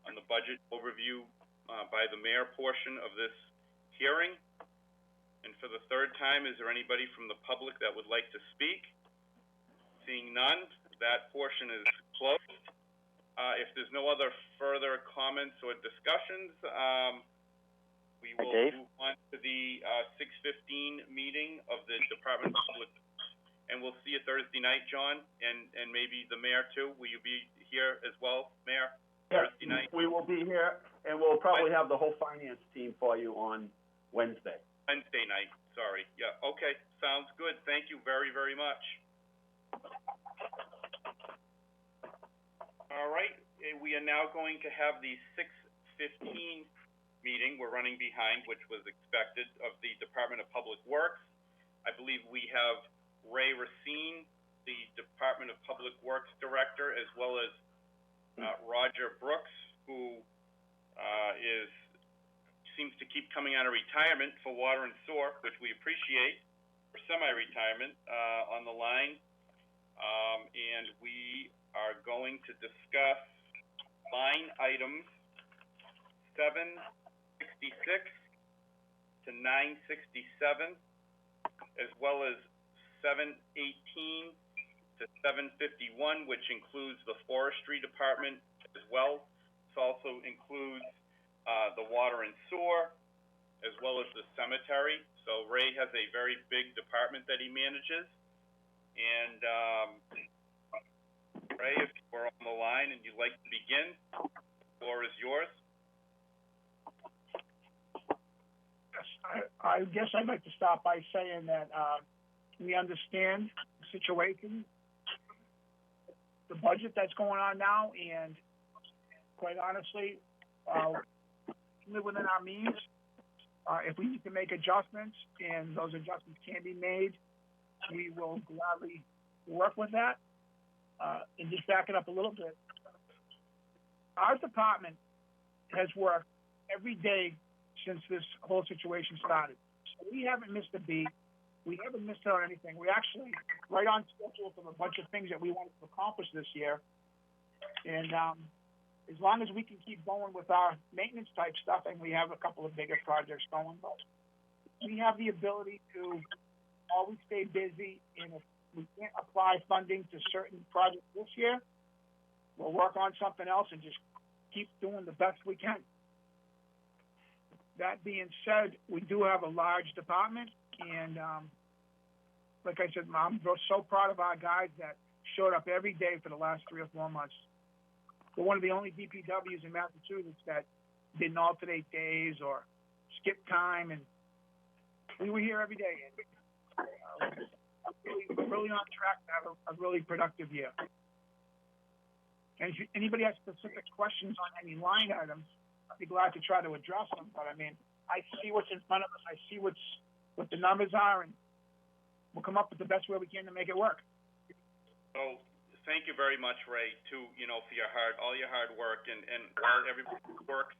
on the budget overview by the mayor portion of this hearing. And for the third time, is there anybody from the public that would like to speak? Seeing none, that portion is closed. If there's no other further comments or discussions, we will move on to the 6:15 meeting of the Department of Public. And we'll see you Thursday night, John, and maybe the mayor too. Will you be here as well, Mayor? Thursday night? We will be here, and we'll probably have the whole finance team for you on Wednesday. Wednesday night, sorry. Yeah, okay, sounds good. Thank you very, very much. All right, we are now going to have the 6:15 meeting. We're running behind, which was expected, of the Department of Public Works. I believe we have Ray Racine, the Department of Public Works Director, as well as Roger Brooks, who seems to keep coming out of retirement for water and sewer, which we appreciate, for semi-retirement, on the line. And we are going to discuss line items 766 to 967, as well as 718 to 751, which includes the forestry department as well. This also includes the water and sewer, as well as the cemetery. So Ray has a very big department that he manages. And Ray, if you are on the line and you'd like to begin, the floor is yours. I guess I'd like to start by saying that we understand the situation, the budget that's going on now, and quite honestly, live within our means. If we need to make adjustments, and those adjustments can be made, we will gladly work with that. And just back it up a little bit, our department has worked every day since this whole situation started. So we haven't missed a beat. We haven't missed out on anything. We're actually right on schedule for a bunch of things that we wanted to accomplish this year. And as long as we can keep going with our maintenance type stuff, and we have a couple of bigger projects going, but we have the ability to always stay busy. And if we can't apply funding to certain projects this year, we'll work on something else and just keep doing the best we can. That being said, we do have a large department, and like I said, I'm so proud of our guys that showed up every day for the last 3 or 4 months. We're one of the only DPWs in Massachusetts that didn't alternate days or skip time, and we were here every day. And, we're really on track to have a really productive year. And if anybody has specific questions on any line items, I'd be glad to try to address them. But I mean, I see what's in front of us. I see what the numbers are, and we'll come up with the best way we can to make it work. So thank you very much, Ray, for all your hard work, and while everybody works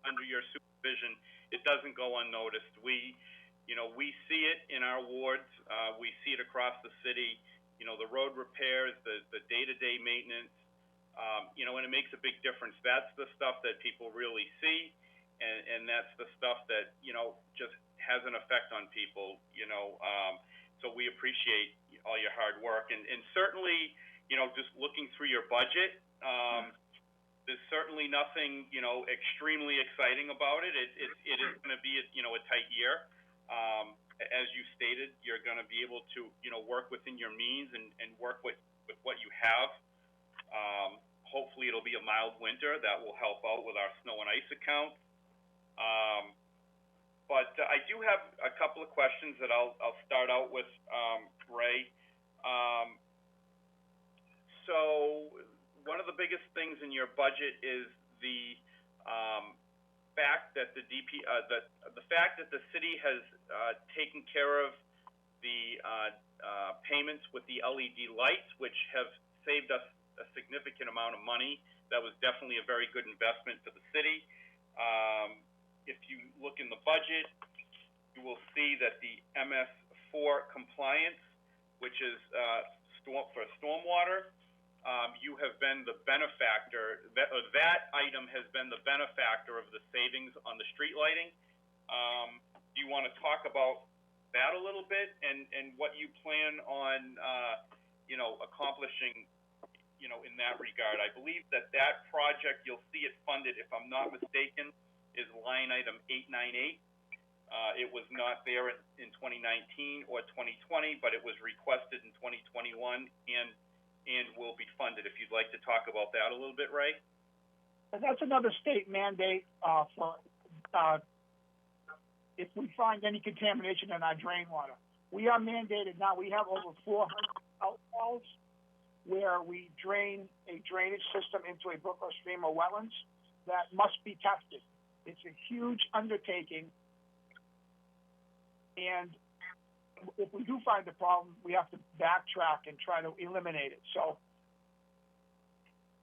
under your supervision, it doesn't go unnoticed. We see it in our wards. We see it across the city. The road repairs, the day-to-day maintenance. And it makes a big difference. That's the stuff that people really see, and that's the stuff that, just has an effect on people, so we appreciate all your hard work. And certainly, just looking through your budget, there's certainly nothing, extremely exciting about it. It is going to be, a tight year. As you stated, you're going to be able to, work within your means and work with what you have. Hopefully it'll be a mild winter that will help out with our snow and ice account. But I do have a couple of questions that I'll start out with, Ray. So one of the biggest things in your budget is the fact that the fact that the city has taken care of the payments with the LED lights, which have saved us a significant amount of money. That was definitely a very good investment for the city. If you look in the budget, you will see that the MS4 compliance, which is for stormwater, you have been the benefactor, that item has been the benefactor of the savings on the street lighting. Do you want to talk about that a little bit and what you plan on, accomplishing, in that regard? I believe that project, you'll see it funded, if I'm not mistaken, is line item 898. It was not there in 2019 or 2020, but it was requested in 2021 and will be funded. If you'd like to talk about that a little bit, Ray? That's another state mandate for if we find any contamination in our drain water. We are mandated now. We have over 400 outfalls where we drain a drainage system into a brook or stream or wetlands that must be tested. It's a huge undertaking, and if we do find the problem, we have to backtrack and try to eliminate it. So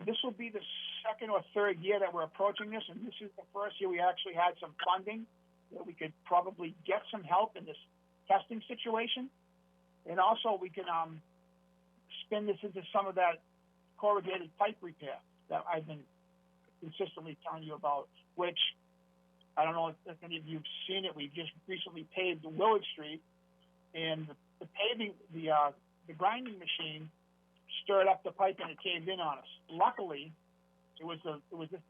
this will be the second or third year that we're approaching this, and this is the first year we actually had some funding where we could probably get some help in this testing situation. And also we can spin this into some of that corrugated pipe repair that I've been consistently telling you about, which I don't know if any of you have seen it. We've just recently paved Willard Street, and the paving, the grinding machine stirred up the pipe and it caved in on us. Luckily, it was just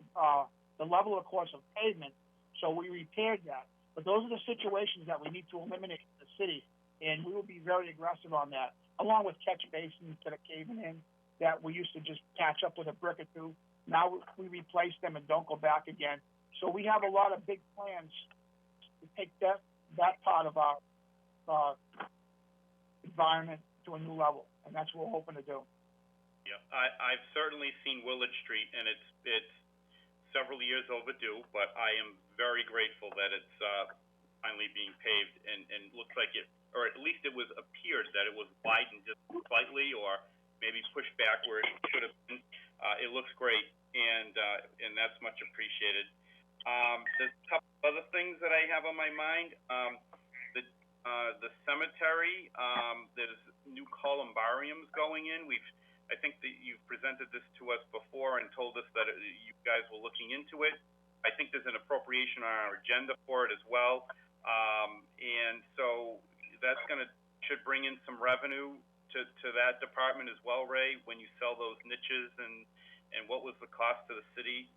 the level, of course, of pavement, so we repaired that. But those are the situations that we need to eliminate in the city, and we will be very aggressive on that, along with catch basins that are caving in that we used to just patch up with a brick or two. Now we replace them and don't go back again. So we have a lot of big plans to take that part of our environment to a new level, and that's what we're hoping to do. Yeah, I've certainly seen Willard Street, and it's several years overdue, but I am very grateful that it's finally being paved, and looks like it, or at least it was appeared that it was widened just slightly, or maybe pushed back where it should have been. It looks great, and that's much appreciated. There's a couple other things that I have on my mind. The cemetery, there's new columbariums going in. I think that you've presented this to us before and told us that you guys were looking into it. I think there's an appropriation on our agenda for it as well. And so that's should bring in some revenue to that department as well, Ray, when you sell those niches, and what was the cost to the city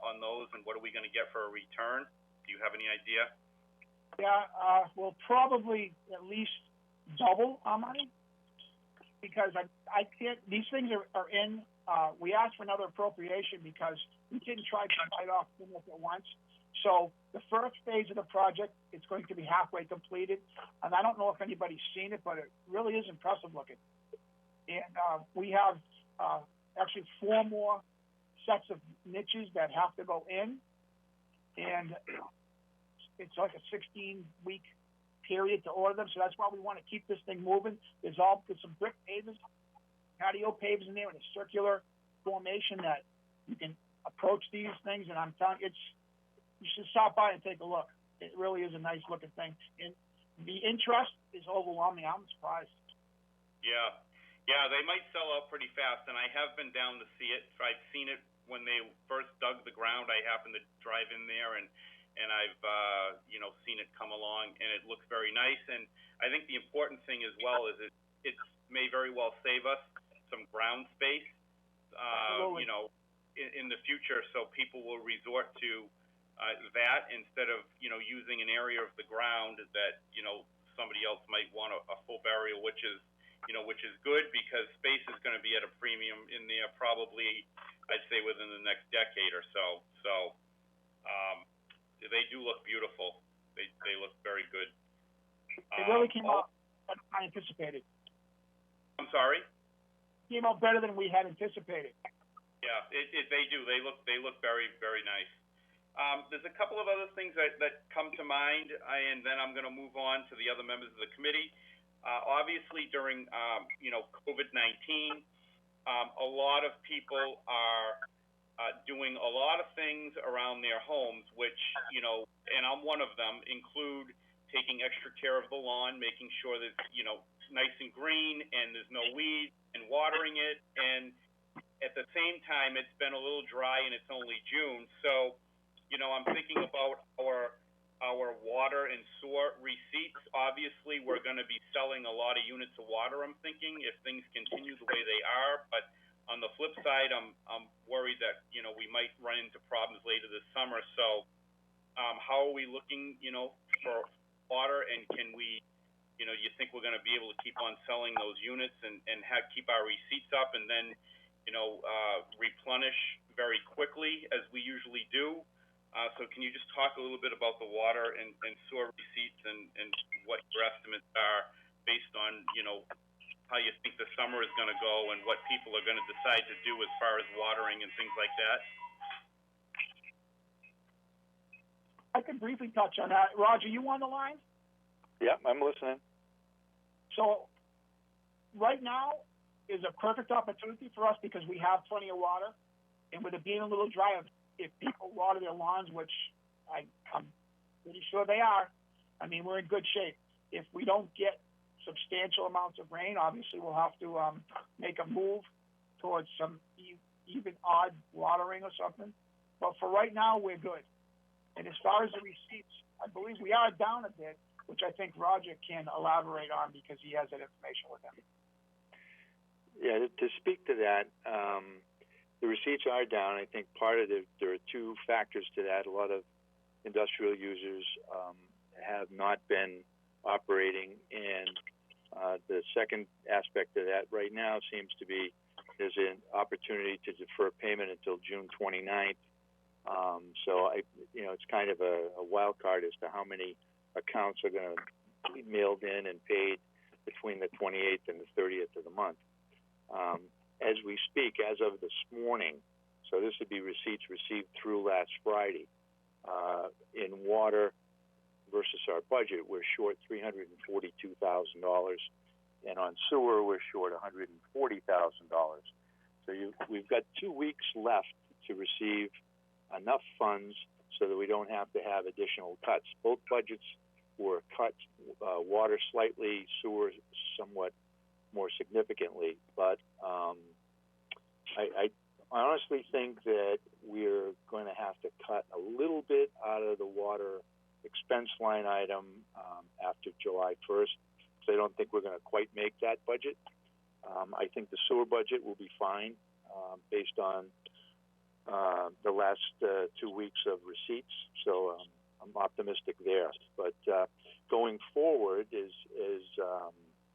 on those, and what are we going to get for a return? Do you have any idea? Yeah, we'll probably at least double our money, because I can't, these things are in, we asked for another appropriation because we didn't try to bite off things at once. So the first phase of the project, it's going to be halfway completed, and I don't know if anybody's seen it, but it really is impressive looking. And we have actually 4 more sets of niches that have to go in, and it's like a 16-week period to order them, so that's why we want to keep this thing moving. There's some brick pavers, patio pavers in there in a circular formation that you can approach these things, and I'm telling you, you should stop by and take a look. It really is a nice looking thing, and the interest is overwhelming. I'm surprised. Yeah, they might sell out pretty fast, and I have been down to see it. I've seen it when they first dug the ground. I happened to drive in there, and I've seen it come along, and it looks very nice. And I think the important thing as well is it may very well save us some ground space, in the future, so people will resort to that instead of using an area of the ground that somebody else might want a full burial, which is good, because space is going to be at a premium in there probably, I'd say, within the next decade or so. So they do look beautiful. They look very good. It really came out better than I anticipated. I'm sorry? It came out better than we had anticipated. Yeah, they do. They look very, very nice. There's a couple of other things that come to mind, and then I'm going to move on to the other members of the committee. Obviously, during COVID-19, a lot of people are doing a lot of things around their homes, which and I'm one of them, include taking extra care of the lawn, making sure that nice and green and there's no weeds, and watering it, and at the same time, it's been a little dry and it's only June. So, I'm thinking about our water and sewer receipts. Obviously, we're going to be selling a lot of units of water, I'm thinking, if things continue the way they are. But on the flip side, I'm worried that, we might run into problems later this summer. So, how are we looking, for water, and can we, do you think we're going to be able to keep on selling those units and keep our receipts up, and then, replenish very quickly as we usually do? So can you just talk a little bit about the water and sewer receipts and what your estimates are based on, how you think the summer is going to go and what people are going to decide to do as far as watering and things like that? I can briefly touch on that. Roger, you on the line? Yeah, I'm listening. So right now is a perfect opportunity for us because we have plenty of water, and with it being a little dry, if people water their lawns, which I'm pretty sure they are, I mean, we're in good shape. If we don't get substantial amounts of rain, obviously we'll have to make a move towards some even odd watering or something. But for right now, we're good. And as far as the receipts, I believe we are down a bit, which I think Roger can elaborate on because he has that information with him. Yeah, to speak to that, the receipts are down. I think part of there are two factors to that. A lot of industrial users have not been operating, and the second aspect of that right now seems to be there's an opportunity to defer payment until June 29th. So it's kind of a wild card as to how many accounts are going to be mailed in and paid between the 28th and the 30th of the month. As we speak, as of this morning, so this would be receipts received through last Friday, in water versus our budget, we're short $342,000, and on sewer, we're short $140,000. So we've got 2 weeks left to receive enough funds so that we don't have to have additional cuts. Both budgets were cut, water slightly, sewer somewhat more significantly, but I honestly think that we're going to have to cut a little bit out of the water expense line item after July 1st, because I don't think we're going to quite make that budget. I think the sewer budget will be fine based on the last 2 weeks of receipts, so I'm optimistic there. But going forward, as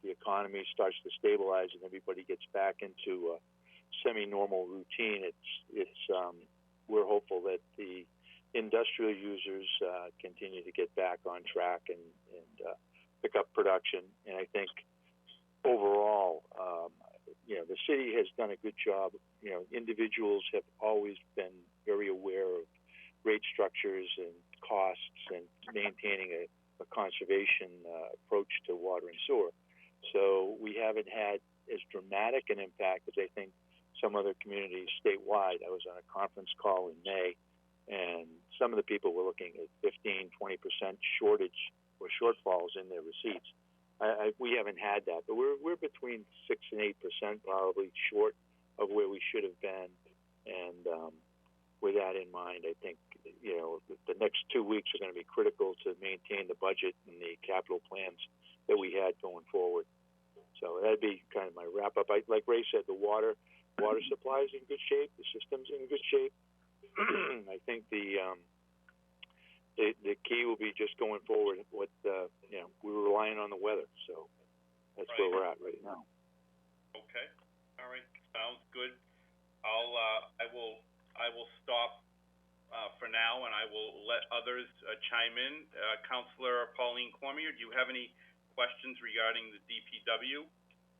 the economy starts to stabilize and everybody gets back into a semi-normal routine, we're hopeful that the industrial users continue to get back on track and pick up production. And I think overall, the city has done a good job. Individuals have always been very aware of rate structures and costs and maintaining a conservation approach to water and sewer. So we haven't had as dramatic an impact as I think some other communities statewide. I was on a conference call in May, and some of the people were looking at 15, 20% shortage or shortfalls in their receipts. We haven't had that, but we're between 6 and 8% probably short of where we should have been. And with that in mind, I think the next 2 weeks are going to be critical to maintain the budget and the capital plans that we had going forward. So that'd be kind of my wrap up. Like Ray said, the water supply is in good shape. The system's in good shape. I think the key will be just going forward. We were relying on the weather, so that's where we're at right now. Okay, all right, sounds good. I will stop for now, and I will let others chime in. Councilor Pauline Cormier, do you have any questions regarding the DPW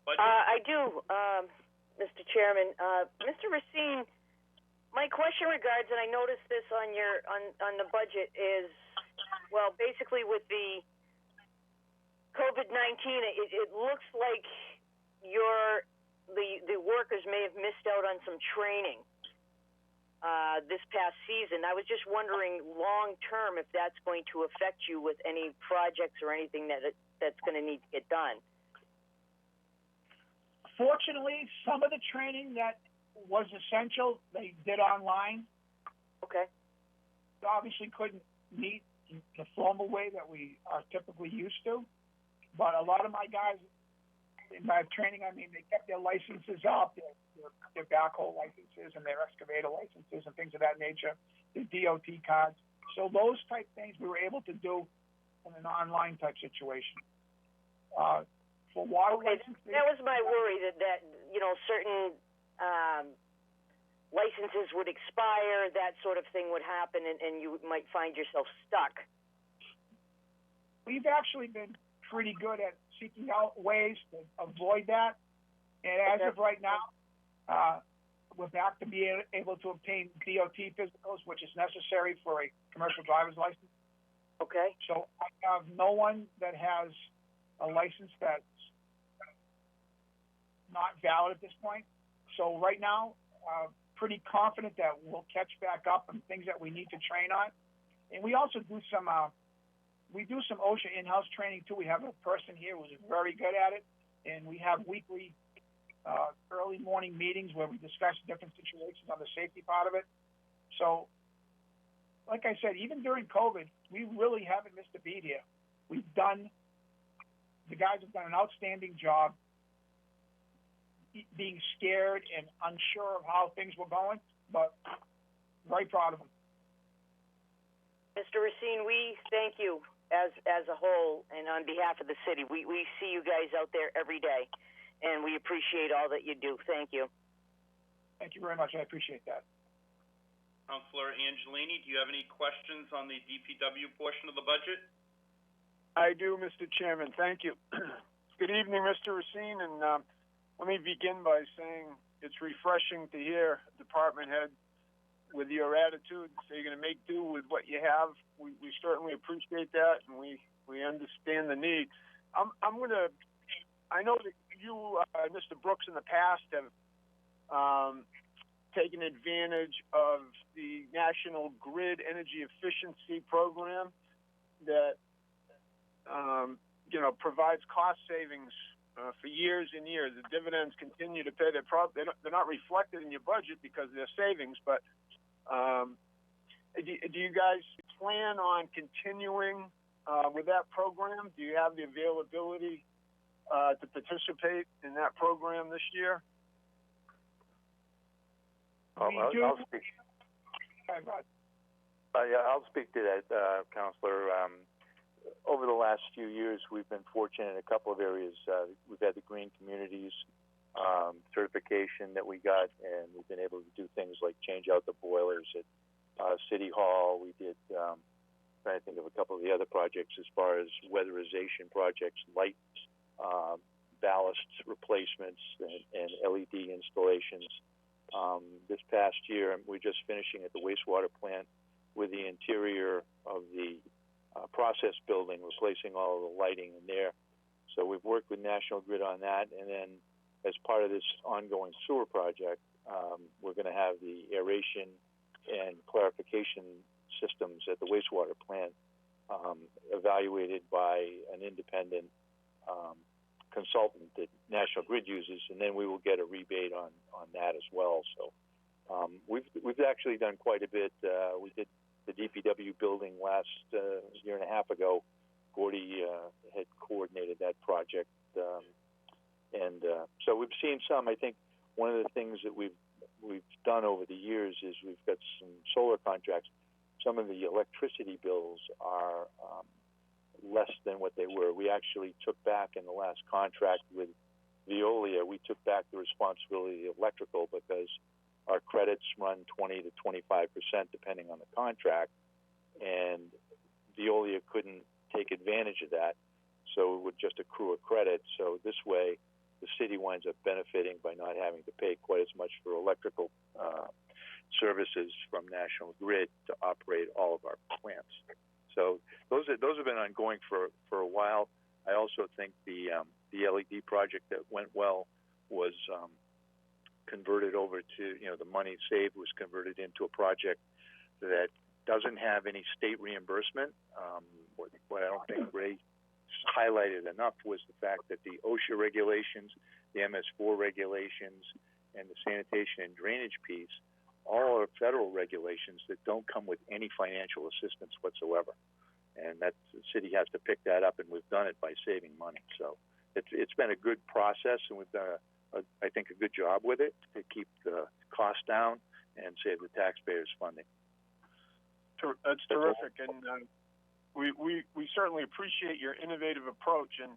budget? I do, Mr. Chairman. Mr. Racine, my question regards, and I noticed this on the budget, is, well, basically with the COVID-19, it looks like the workers may have missed out on some training this past season. I was just wondering, long term, if that's going to affect you with any projects or anything that's going to need to get done. Fortunately, some of the training that was essential, they did online. Okay. Obviously couldn't meet the formal way that we are typically used to. But a lot of my guys in my training, I mean, they kept their licenses up, their backhoe licenses and their excavator licenses and things of that nature, their DOT cards. So those type things we were able to do in an online type situation. For water licenses, that was my worry that certain licenses would expire, that sort of thing would happen, and you might find yourself stuck. We've actually been pretty good at seeking out ways to avoid that. And as of right now, we're back to being able to obtain DOT physicals, which is necessary for a commercial driver's license. Okay. So I have no one that has a license that's not valid at this point. So right now, pretty confident that we'll catch back up on things that we need to train on. And we also do some OSHA in-house training too. We have a person here who's very good at it, and we have weekly early morning meetings where we discuss different situations on the safety part of it. So, like I said, even during COVID, we really haven't missed a beat here. The guys have done an outstanding job being scared and unsure of how things were going, but very proud of them. Mr. Racine, we thank you as a whole and on behalf of the city. We see you guys out there every day, and we appreciate all that you do. Thank you. Thank you very much. I appreciate that. Councilor Angelini, do you have any questions on the DPW portion of the budget? I do, Mr. Chairman. Thank you. Good evening, Mr. Racine, and let me begin by saying it's refreshing to hear department head with your attitude. So you're going to make do with what you have. We certainly appreciate that, and we understand the need. I know that you, Mr. Brooks, in the past have taken advantage of the National Grid Energy Efficiency Program that provides cost savings for years and years. The dividends continue to pay. They're not reflected in your budget because they're savings, but do you guys plan on continuing with that program? Do you have the availability to participate in that program this year? I'll speak. I'll speak to that, Councilor. Over the last few years, we've been fortunate in a couple of areas. We've had the Green Communities certification that we got, and we've been able to do things like change out the boilers at City Hall. We did, trying to think of a couple of the other projects as far as weatherization projects, light ballast replacements, and LED installations. This past year, we're just finishing at the wastewater plant with the interior of the process building, replacing all of the lighting in there. So we've worked with National Grid on that, and then as part of this ongoing sewer project, we're going to have the aeration and clarification systems at the wastewater plant evaluated by an independent consultant that National Grid uses, and then we will get a rebate on that as well. So we've actually done quite a bit. We did the DPW building last year and a half ago. Gordy had coordinated that project, and so we've seen some. I think one of the things that we've done over the years is we've got some solar contracts. Some of the electricity bills are less than what they were. We actually took back in the last contract with Veolia, we took back the responsibility of electrical because our credits run 20 to 25% depending on the contract, and Veolia couldn't take advantage of that, so it would just accrue a credit. So this way, the city winds up benefiting by not having to pay quite as much for electrical services from National Grid to operate all of our plants. So those have been ongoing for a while. I also think the LED project that went well was converted over to, the money saved was converted into a project that doesn't have any state reimbursement. What I don't think Ray highlighted enough was the fact that the OSHA regulations, the MS4 regulations, and the sanitation and drainage piece all are federal regulations that don't come with any financial assistance whatsoever. And that the city has to pick that up, and we've done it by saving money. So it's been a good process, and we've done, I think, a good job with it to keep the cost down and save the taxpayers funding. That's terrific, and we certainly appreciate your innovative approach, and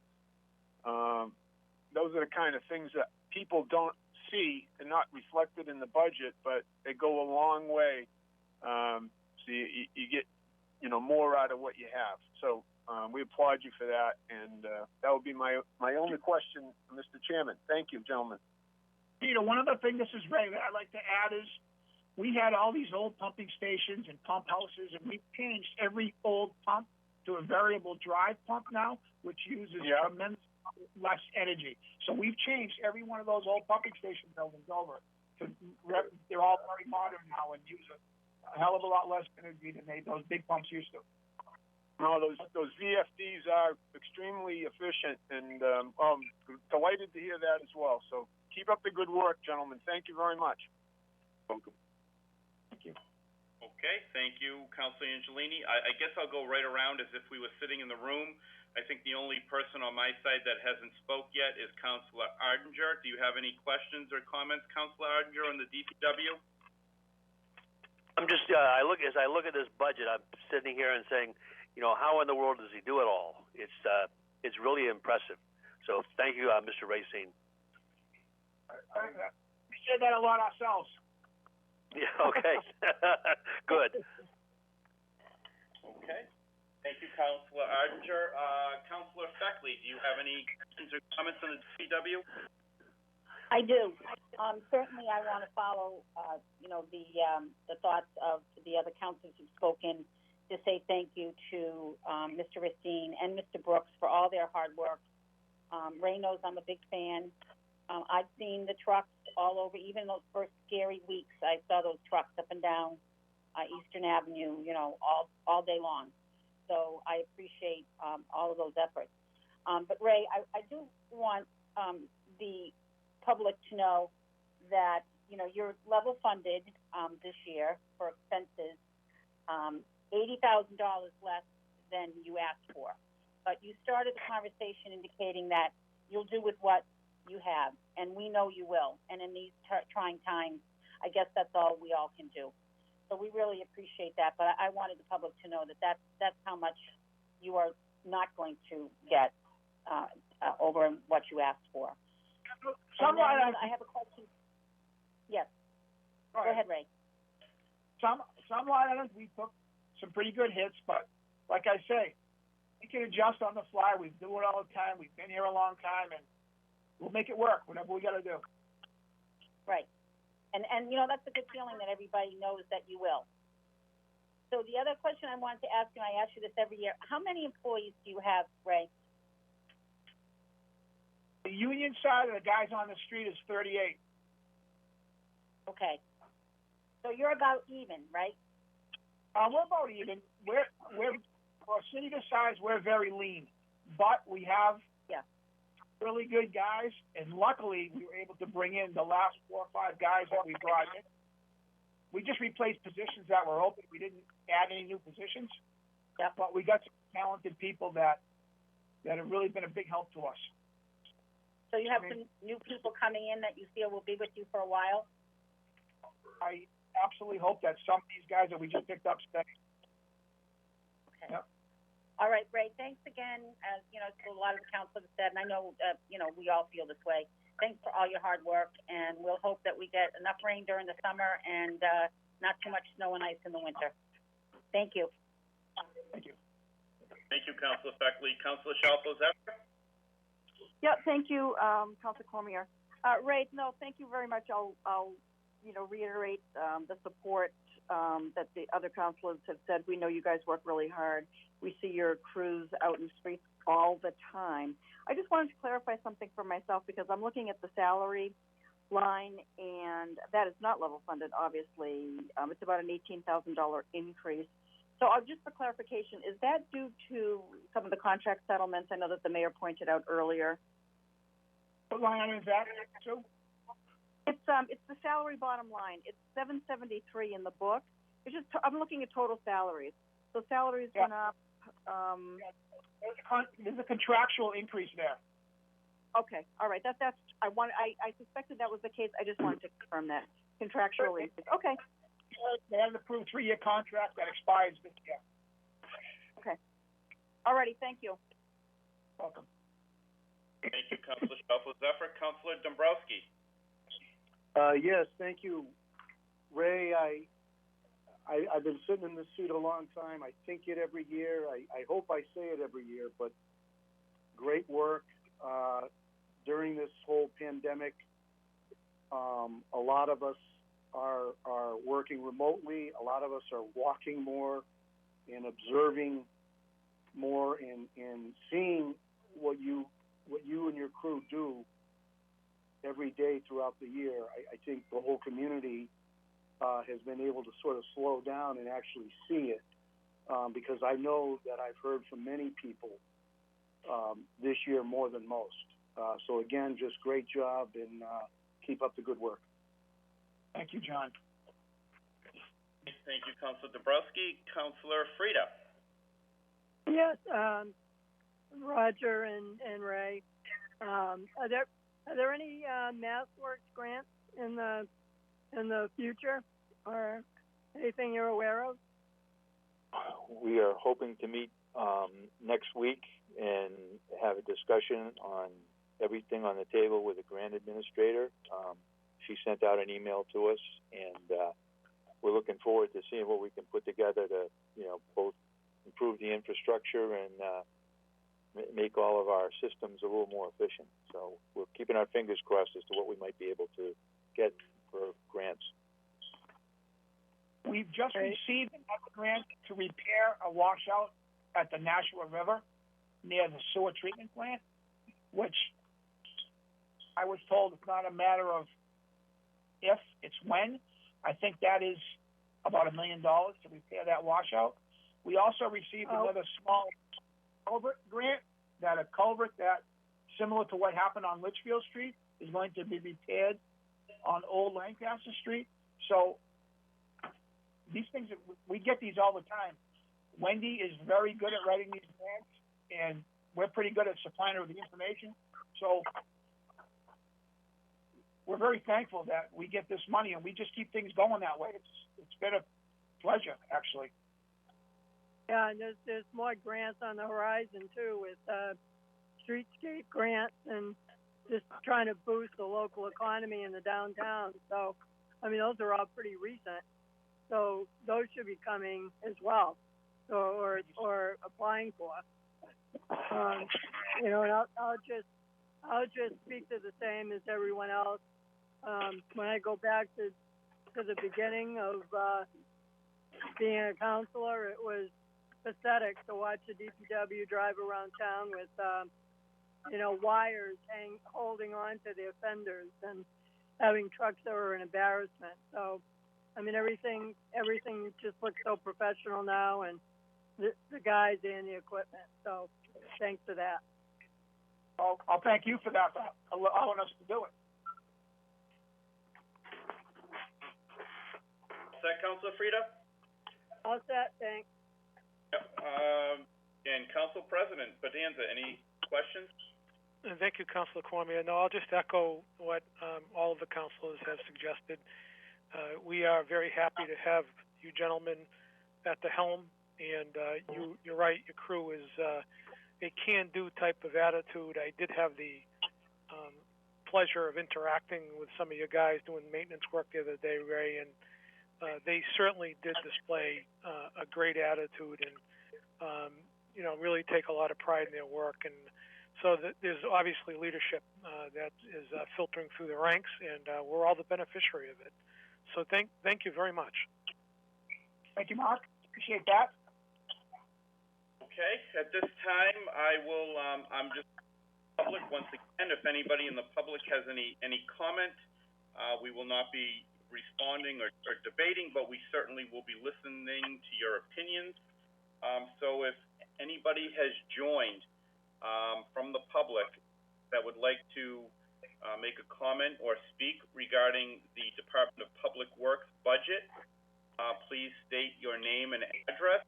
those are the kind of things that people don't see and not reflected in the budget, but they go a long way. So you get more out of what you have. So we applaud you for that, and that would be my only question, Mr. Chairman. Thank you, gentlemen. Peter, one other thing, this is Ray, that I'd like to add is we had all these old pumping stations and pump houses, and we've changed every old pump to a variable drive pump now, which uses tremendous less energy. So we've changed every one of those old pumping station buildings over to, they're all very modern now and use a hell of a lot less energy than those big pumps used to. No, those VFDs are extremely efficient, and I'm delighted to hear that as well. So keep up the good work, gentlemen. Thank you very much. Welcome. Thank you. Okay, thank you, Councilor Angelini. I guess I'll go right around as if we were sitting in the room. I think the only person on my side that hasn't spoke yet is Councilor Ardinger. Do you have any questions or comments, Councilor Ardinger, on the DPW? I'm just, I look at this budget, I'm sitting here and saying, how in the world does he do it all? It's really impressive. So thank you, Mr. Racine. We say that a lot ourselves. Yeah, okay. Good. Okay. Thank you, Councilor Ardinger. Councilor Feckley, do you have any questions or comments on the DPW? I do. Certainly, I want to follow, the thoughts of the other councilors who've spoken to say thank you to Mr. Racine and Mr. Brooks for all their hard work. Ray knows I'm a big fan. I've seen the trucks all over, even those first scary weeks. I saw those trucks up and down Eastern Avenue, all day long. So I appreciate all of those efforts. But Ray, I do want the public to know that you're level funded this year for expenses, $80,000 less than you asked for. But you started the conversation indicating that you'll do with what you have, and we know you will. And in these trying times, I guess that's all we all can do. So we really appreciate that. But I wanted the public to know that that's how much you are not going to get over what you asked for. I have a question. Yes. Go ahead, Ray. Some line items we took some pretty good hits, but like I say, we can adjust on the fly. We do it all the time. We've been here a long time, and we'll make it work, whatever we got to do. Right. And that's a good feeling that everybody knows that you will. So the other question I wanted to ask you, and I ask you this every year, how many employees do you have, Ray? The union side of the guys on the street is 38. Okay. So you're about even, right? We're about even. We're for a city this size, we're very lean, but we have really good guys, and luckily we were able to bring in the last 4 or 5 guys that we brought in. We just replaced positions that were open. We didn't add any new positions, but we got some talented people that have really been a big help to us. So you have some new people coming in that you feel will be with you for a while? I absolutely hope that some of these guys that we just picked up stay. Okay. Yep. All right, Ray, thanks again. As a lot of the council have said, and I know, we all feel this way. Thanks for all your hard work, and we'll hope that we get enough rain during the summer and not too much snow and ice in the winter. Thank you. Thank you. Thank you, Councilor Feckley. Councilor Shalfo-Zephyr? Yeah, thank you, Councilor Cormier. Ray, no, thank you very much. I'll reiterate the support that the other councilors have said. We know you guys work really hard. We see your crews out in the streets all the time. I just wanted to clarify something for myself because I'm looking at the salary line, and that is not level funded, obviously. It's about an $18,000 increase. So just for clarification, is that due to some of the contract settlements. I know that the mayor pointed out earlier. What line item is that, Sue? It's the salary bottom line. It's 773 in the book. It's just, I'm looking at total salaries. So salaries went up, There's a contractual increase there. okay, all right, I suspected that was the case. I just wanted to confirm that. Contractual increase, okay. They have an approved 3-year contract that expires this year. Okay. All righty, thank you. Welcome. Thank you, Councilor Shalfo-Zephyr. Councilor Dombrowski. Yes, thank you. Ray, I've been sitting in this seat a long time. I think it every year. I hope I say it every year, but great work. During this whole pandemic, a lot of us are working remotely. A lot of us are walking more and observing more and seeing what you and your crew do every day throughout the year. I think the whole community has been able to sort of slow down and actually see it, because I know that I've heard from many people this year more than most. So again, just great job, and keep up the good work. Thank you, John. Thank you, Councilor Dombrowski. Councilor Frida. Yes, Roger and Ray, are there any MassWorks grants in the future, or anything you're aware of? We are hoping to meet next week and have a discussion on everything on the table with the grant administrator. She sent out an email to us, and we're looking forward to seeing what we can put together to, both improve the infrastructure and make all of our systems a little more efficient. So we're keeping our fingers crossed as to what we might be able to get for grants. We've just received another grant to repair a washout at the Nashua River near the sewer treatment plant, which I was told it's not a matter of if, it's when. I think that is about $1 million to repair that washout. We also received another small culvert grant, that a culvert that, similar to what happened on Litchfield Street, is going to be repaired on Old Lancaster Street. So these things, we get these all the time. Wendy is very good at writing these grants, and we're pretty good at supplying her with the information. So we're very thankful that we get this money, and we just keep things going that way. It's been a pleasure, actually. Yeah, and there's more grants on the horizon too, with streetscape grants and just trying to boost the local economy in the downtown. So, I mean, those are all pretty recent. So those should be coming as well, or applying for. And I'll just speak to the same as everyone else. When I go back to the beginning of being a counselor, it was pathetic to watch the DPW drive around town with wires holding on to the offenders and having trucks that were an embarrassment. So, I mean, everything just looks so professional now, and the guys and the equipment. So, thanks for that. I'll thank you for that, for allowing us to do it. Is that Councilor Frida? All set, thanks. Yep. And Council President Bedanza, any questions? And thank you, Councilor Cormier. No, I'll just echo what all of the councilors have suggested. We are very happy to have you gentlemen at the helm, and you're right, your crew is a can-do type of attitude. I did have the pleasure of interacting with some of you guys doing maintenance work the other day, Ray, and they certainly did display a great attitude and really take a lot of pride in their work. And so there's obviously leadership that is filtering through the ranks, and we're all the beneficiary of it. So thank you very much. Thank you, Mark. Appreciate that. Okay. At this time, I will. I'm just public once again. If anybody in the public has any comment, we will not be responding or debating, but we certainly will be listening to your opinions. So if anybody has joined from the public that would like to make a comment or speak regarding the Department of Public Works budget, please state your name and address.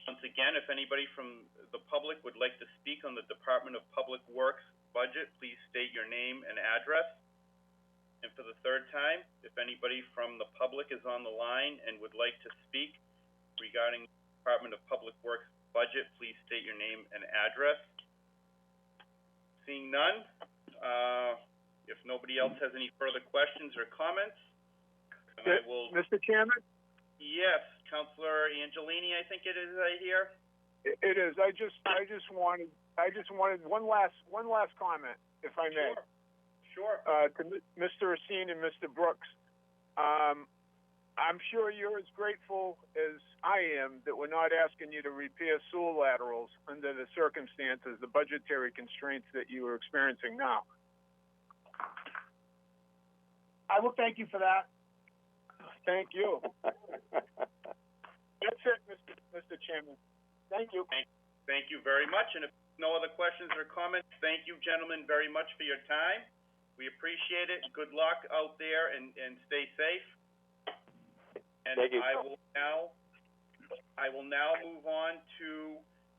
Once again, if anybody from the public would like to speak on the Department of Public Works budget, please state your name and address. And for the third time, if anybody from the public is on the line and would like to speak regarding the Department of Public Works budget, please state your name and address. Seeing none, if nobody else has any further questions or comments, I will. Mr. Chairman? Yes, Councilor Angelini, I think it is right here. It is. I just wanted one last comment, if I may. Sure. To Mr. Racine and Mr. Brooks. I'm sure you're as grateful as I am that we're not asking you to repair sewer laterals under the circumstances, the budgetary constraints that you are experiencing now. I will thank you for that. Thank you. That's it, Mr. Chairman. Thank you. Thank you very much. And if no other questions or comments, thank you, gentlemen, very much for your time. We appreciate it. Good luck out there and stay safe. And Thank you. I will now move on to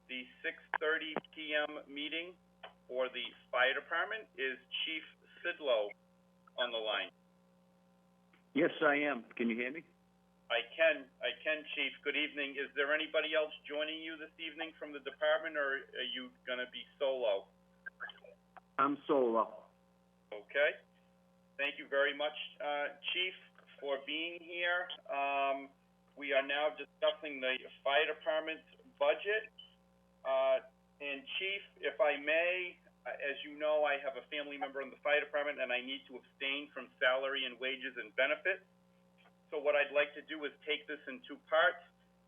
the 6:30 p.m. meeting for the fire department. Is Chief Sidlow on the line? Yes, I am. Can you hear me? I can, Chief. Good evening. Is there anybody else joining you this evening from the department, or are you going to be solo? I'm solo. Okay. Thank you very much, Chief, for being here. We are now discussing the fire department's budget. And Chief, if I may, as you know, I have a family member in the fire department, and I need to abstain from salary and wages and benefits. So what I'd like to do is take this in two parts.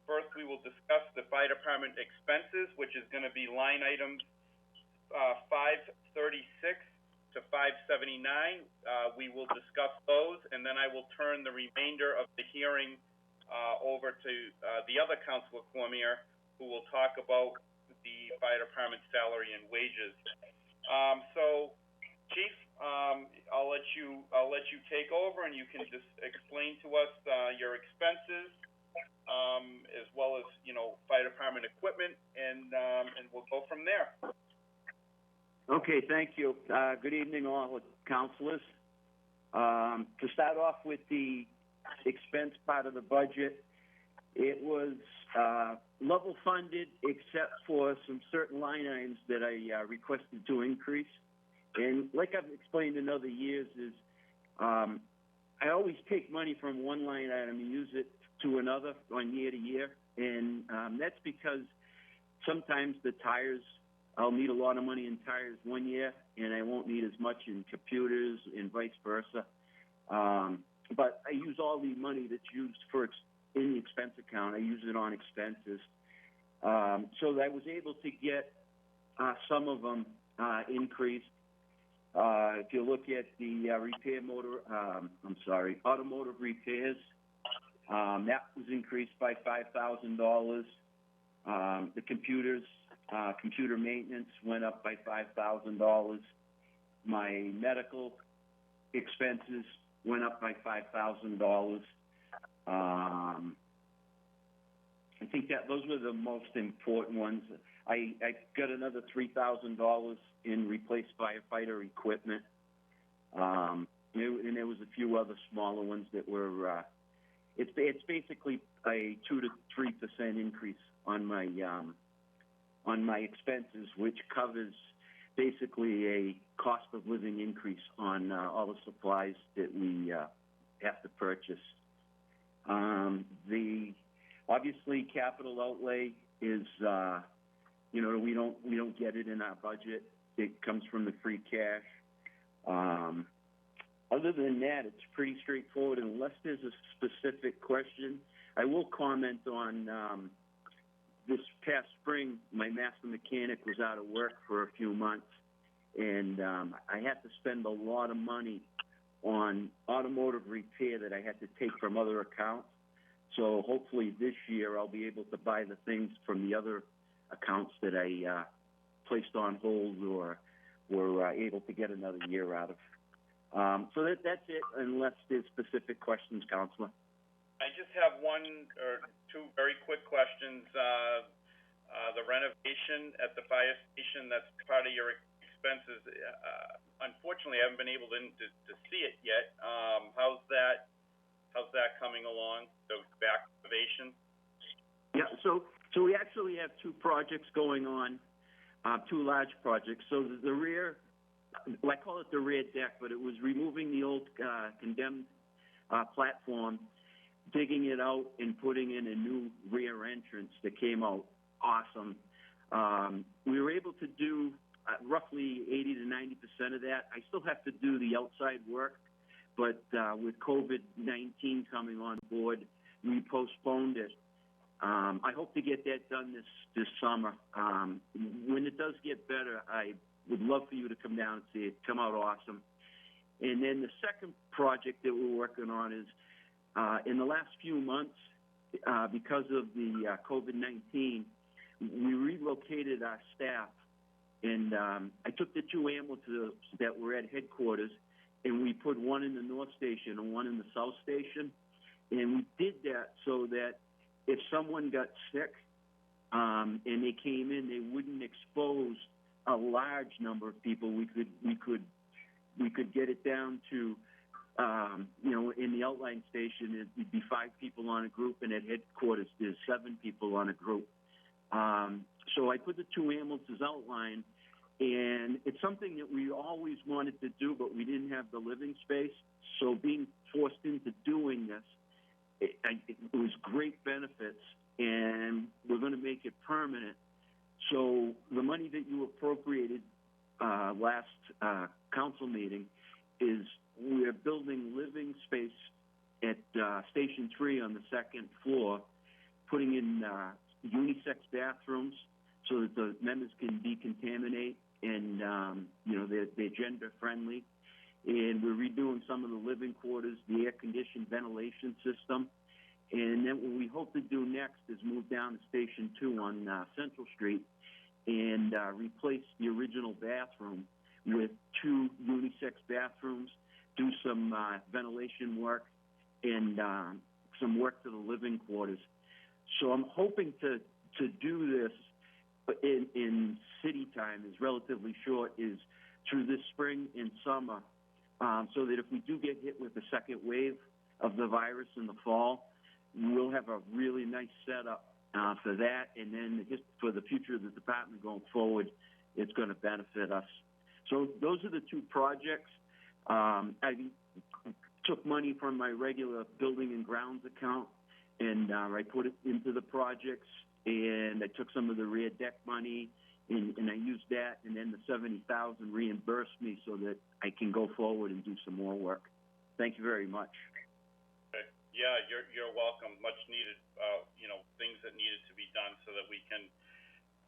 First, we will discuss the fire department expenses, which is going to be line items 536 to 579. We will discuss those, and then I will turn the remainder of the hearing over to the other Councilor Cormier, who will talk about the fire department salary and wages. So, Chief, I'll let you take over, and you can just explain to us your expenses, as well as fire department equipment, and we'll go from there. Okay, thank you. Good evening, all the councilors. To start off with the expense part of the budget, it was level funded except for some certain line items that I requested to increase. And like I've explained in other years is I always take money from one line item and use it to another on year to year. And that's because sometimes the tires, I'll need a lot of money in tires one year, and I won't need as much in computers and vice versa. But I use all the money that's used in the expense account. I use it on expenses. So I was able to get some of them increased. If you look at the automotive repairs, that was increased by $5,000. The computer maintenance went up by $5,000. My medical expenses went up by $5,000. I think that those were the most important ones. I got another $3,000 in replaced firefighter equipment. And there was a few other smaller ones that were, it's basically a 2 to 3% increase on my expenses, which covers basically a cost of living increase on all the supplies that we have to purchase. Obviously capital outlay is, we don't get it in our budget. It comes from the free cash. Other than that, it's pretty straightforward. Unless there's a specific question, I will comment on this past spring. My master mechanic was out of work for a few months, and I had to spend a lot of money on automotive repair that I had to take from other accounts. So hopefully this year I'll be able to buy the things from the other accounts that I placed on hold or were able to get another year out of. So that's it, unless there's specific questions, Counselor. I just have one or two very quick questions. The renovation at the fire station, that's part of your expenses. Unfortunately, I haven't been able to see it yet. How's that coming along, the back renovation? Yeah, so we actually have two projects going on, two large projects. So the rear, well, I call it the rear deck, but it was removing the old condemned platform, digging it out and putting in a new rear entrance that came out awesome. We were able to do roughly 80 to 90% of that. I still have to do the outside work, but with COVID-19 coming on board, we postponed it. I hope to get that done this summer. When it does get better, I would love for you to come down and see it. Come out awesome. And then the second project that we're working on is in the last few months, because of the COVID-19, we relocated our staff. And I took the two ambulances that were at headquarters, and we put one in the North Station and one in the South Station. And we did that so that if someone got sick and they came in, they wouldn't expose a large number of people. We could get it down to, in the outlying station, it'd be 5 people on a group, and at headquarters, there's 7 people on a group. So I put the two ambulances outline, and it's something that we always wanted to do, but we didn't have the living space. So being forced into doing this, it was great benefits, and we're going to make it permanent. So the money that you appropriated last council meeting is we're building living space at Station 3 on the second floor, putting in unisex bathrooms so that the members can decontaminate and, they're gender friendly. And we're redoing some of the living quarters, the air-conditioned ventilation system. And then what we hope to do next is move down to Station 2 on Central Street and replace the original bathroom with 2 unisex bathrooms, do some ventilation work, and some work to the living quarters. So I'm hoping to do this in city time, is relatively short, is through this spring and summer, so that if we do get hit with the second wave of the virus in the fall, we'll have a really nice setup for that, and then just for the future of the department going forward, it's going to benefit us. So those are the two projects. I took money from my regular building and grounds account, and I put it into the projects, and I took some of the rear deck money, and I used that, and then the $70,000 reimbursed me so that I can go forward and do some more work. Thank you very much. Okay. Yeah, you're welcome. Much needed, things that needed to be done so that we can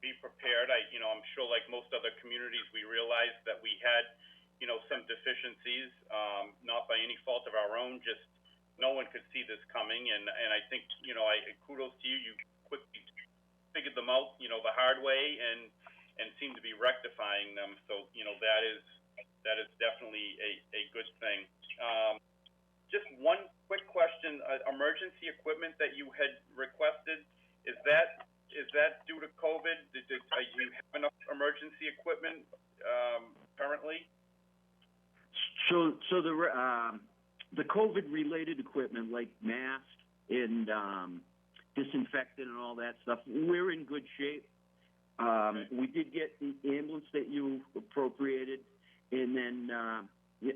be prepared. I'm sure like most other communities, we realized that we had, some deficiencies, not by any fault of our own, just no one could see this coming. And I think, kudos to you. You quickly figured them out, the hard way and seem to be rectifying them. So, that is definitely a good thing. Just one quick question, emergency equipment that you had requested, is that due to COVID? Do you have enough emergency equipment currently? So the COVID-related equipment, like masks and disinfectant and all that stuff, we're in good shape. We did get the ambulance that you appropriated, and then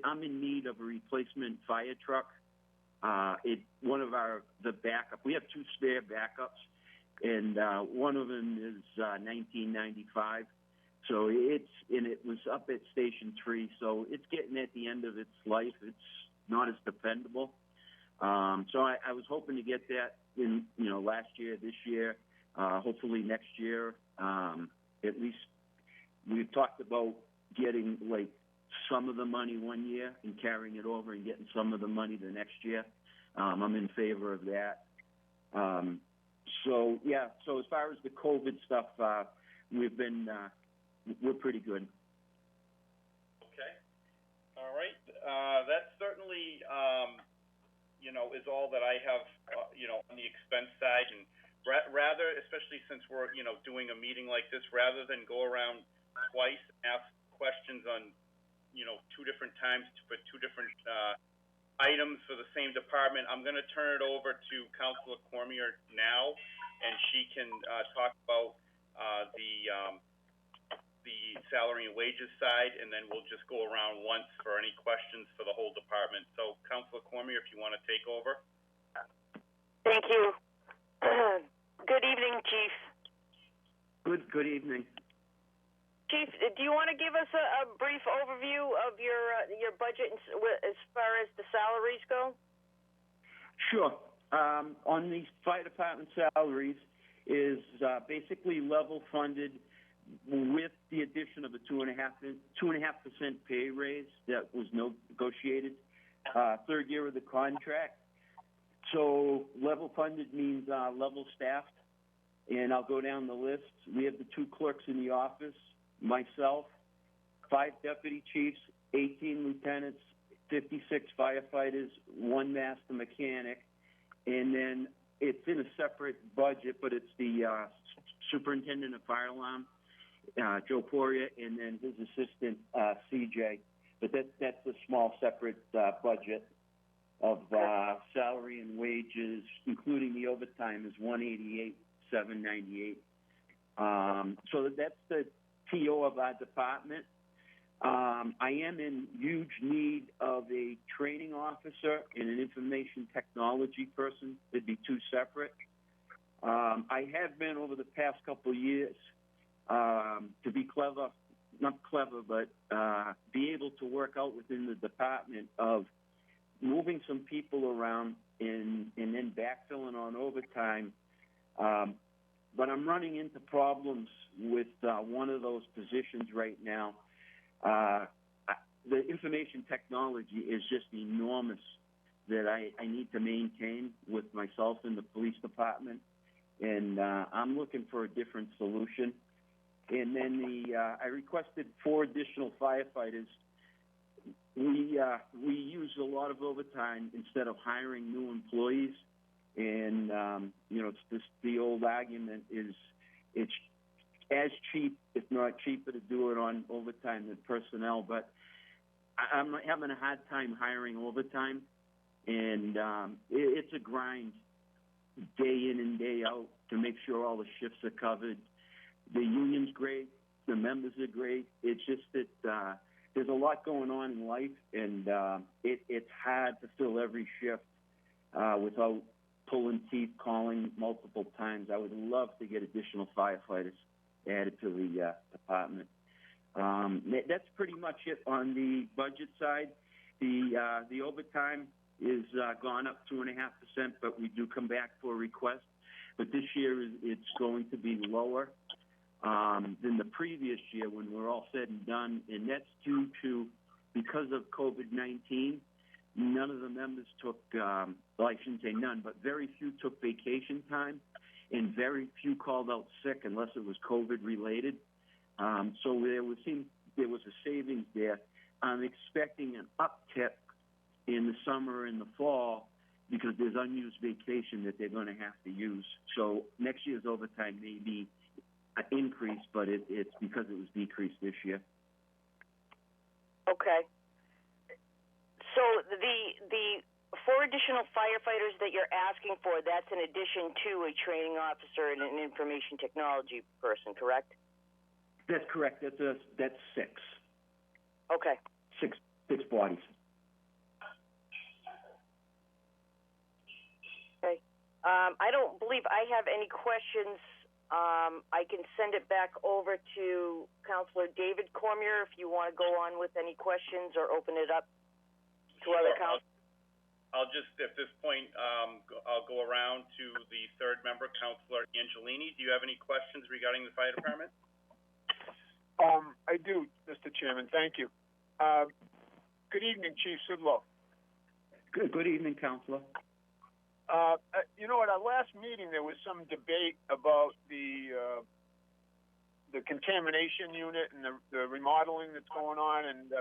I'm in need of a replacement fire truck. One of the backup, we have 2 spare backups, and one of them is 1995. So it was up at Station 3, so it's getting at the end of its life. It's not as dependable. So I was hoping to get that in, last year, this year, hopefully next year. At least we've talked about getting like some of the money one year and carrying it over and getting some of the money the next year. I'm in favor of that. So as far as the COVID stuff, we're pretty good. Okay. All right. That certainly, is all that I have, on the expense side. And rather, especially since we're, doing a meeting like this, rather than go around twice and ask questions on, two different times for two different items for the same department, I'm going to turn it over to Councilor Cormier now, and she can talk about the salary and wages side, and then we'll just go around once for any questions for the whole department. So, Councilor Cormier, if you want to take over. Thank you. Good evening, Chief. Good evening. Chief, do you want to give us a brief overview of your budget as far as the salaries go? Sure. On the fire department salaries is basically level funded with the addition of a 2.5% pay raise that was negotiated third year of the contract. So level funded means level staffed, and I'll go down the list. We have the 2 clerks in the office, myself, 5 deputy chiefs, 18 lieutenants, 56 firefighters, 1 master mechanic, and then it's in a separate budget, but it's the superintendent of fire alarm, Joe Poria, and then his assistant, CJ. But that's a small separate budget of salary and wages, including the overtime, is $188,798. So that's the TO of our department. I am in huge need of a training officer and an information technology person. It'd be 2 separate. I have been over the past couple of years to be clever, not clever, but be able to work out within the department of moving some people around and then backfilling on overtime. But I'm running into problems with one of those positions right now. The information technology is just enormous that I need to maintain with myself in the police department, and I'm looking for a different solution. And then I requested 4 additional firefighters. We use a lot of overtime instead of hiring new employees, and it's just the old argument is it's as cheap, if not cheaper, to do it on overtime than personnel. But I'm having a hard time hiring overtime, and it's a grind day in and day out to make sure all the shifts are covered. The union's great, the members are great. It's just that there's a lot going on in life, and it's hard to fill every shift without pulling teeth, calling multiple times. I would love to get additional firefighters added to the department. That's pretty much it on the budget side. The overtime is gone up 2.5%, but we do come back for a request. But this year it's going to be lower than the previous year when we're all said and done, and that's due to, because of COVID-19, none of the members took, well, I shouldn't say none, but very few took vacation time, and very few called out sick unless it was COVID-related. So there was a savings there. I'm expecting an uptick in the summer and the fall because there's unused vacation that they're going to have to use. So next year's overtime may be an increase, but it's because it was decreased this year. Okay. So the 4 additional firefighters that you're asking for, that's in addition to a training officer and an information technology person, correct? That's correct. That's 6. Okay. Six bodies. Okay. I don't believe I have any questions. I can send it back over to Councilor David Cormier if you want to go on with any questions or open it up to other councilors. I'll just, at this point, I'll go around to the 3rd member, Councilor Angelini. Do you have any questions regarding the fire department? I do, Mr. Chairman. Thank you. Good evening, Chief Sidlow. Good evening, Councilor. You know, at our last meeting, there was some debate about the contamination unit and the remodeling that's going on, and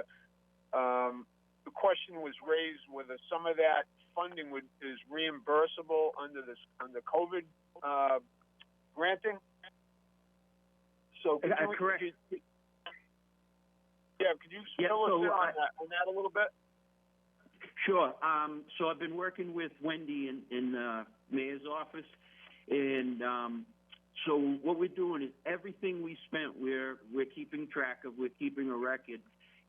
the question was raised whether some of that funding is reimbursable under COVID granting. So could you, correct. could you fill us in on that a little bit? Sure. So I've been working with Wendy in the mayor's office, and so what we're doing is everything we spent, we're keeping track of, we're keeping a record,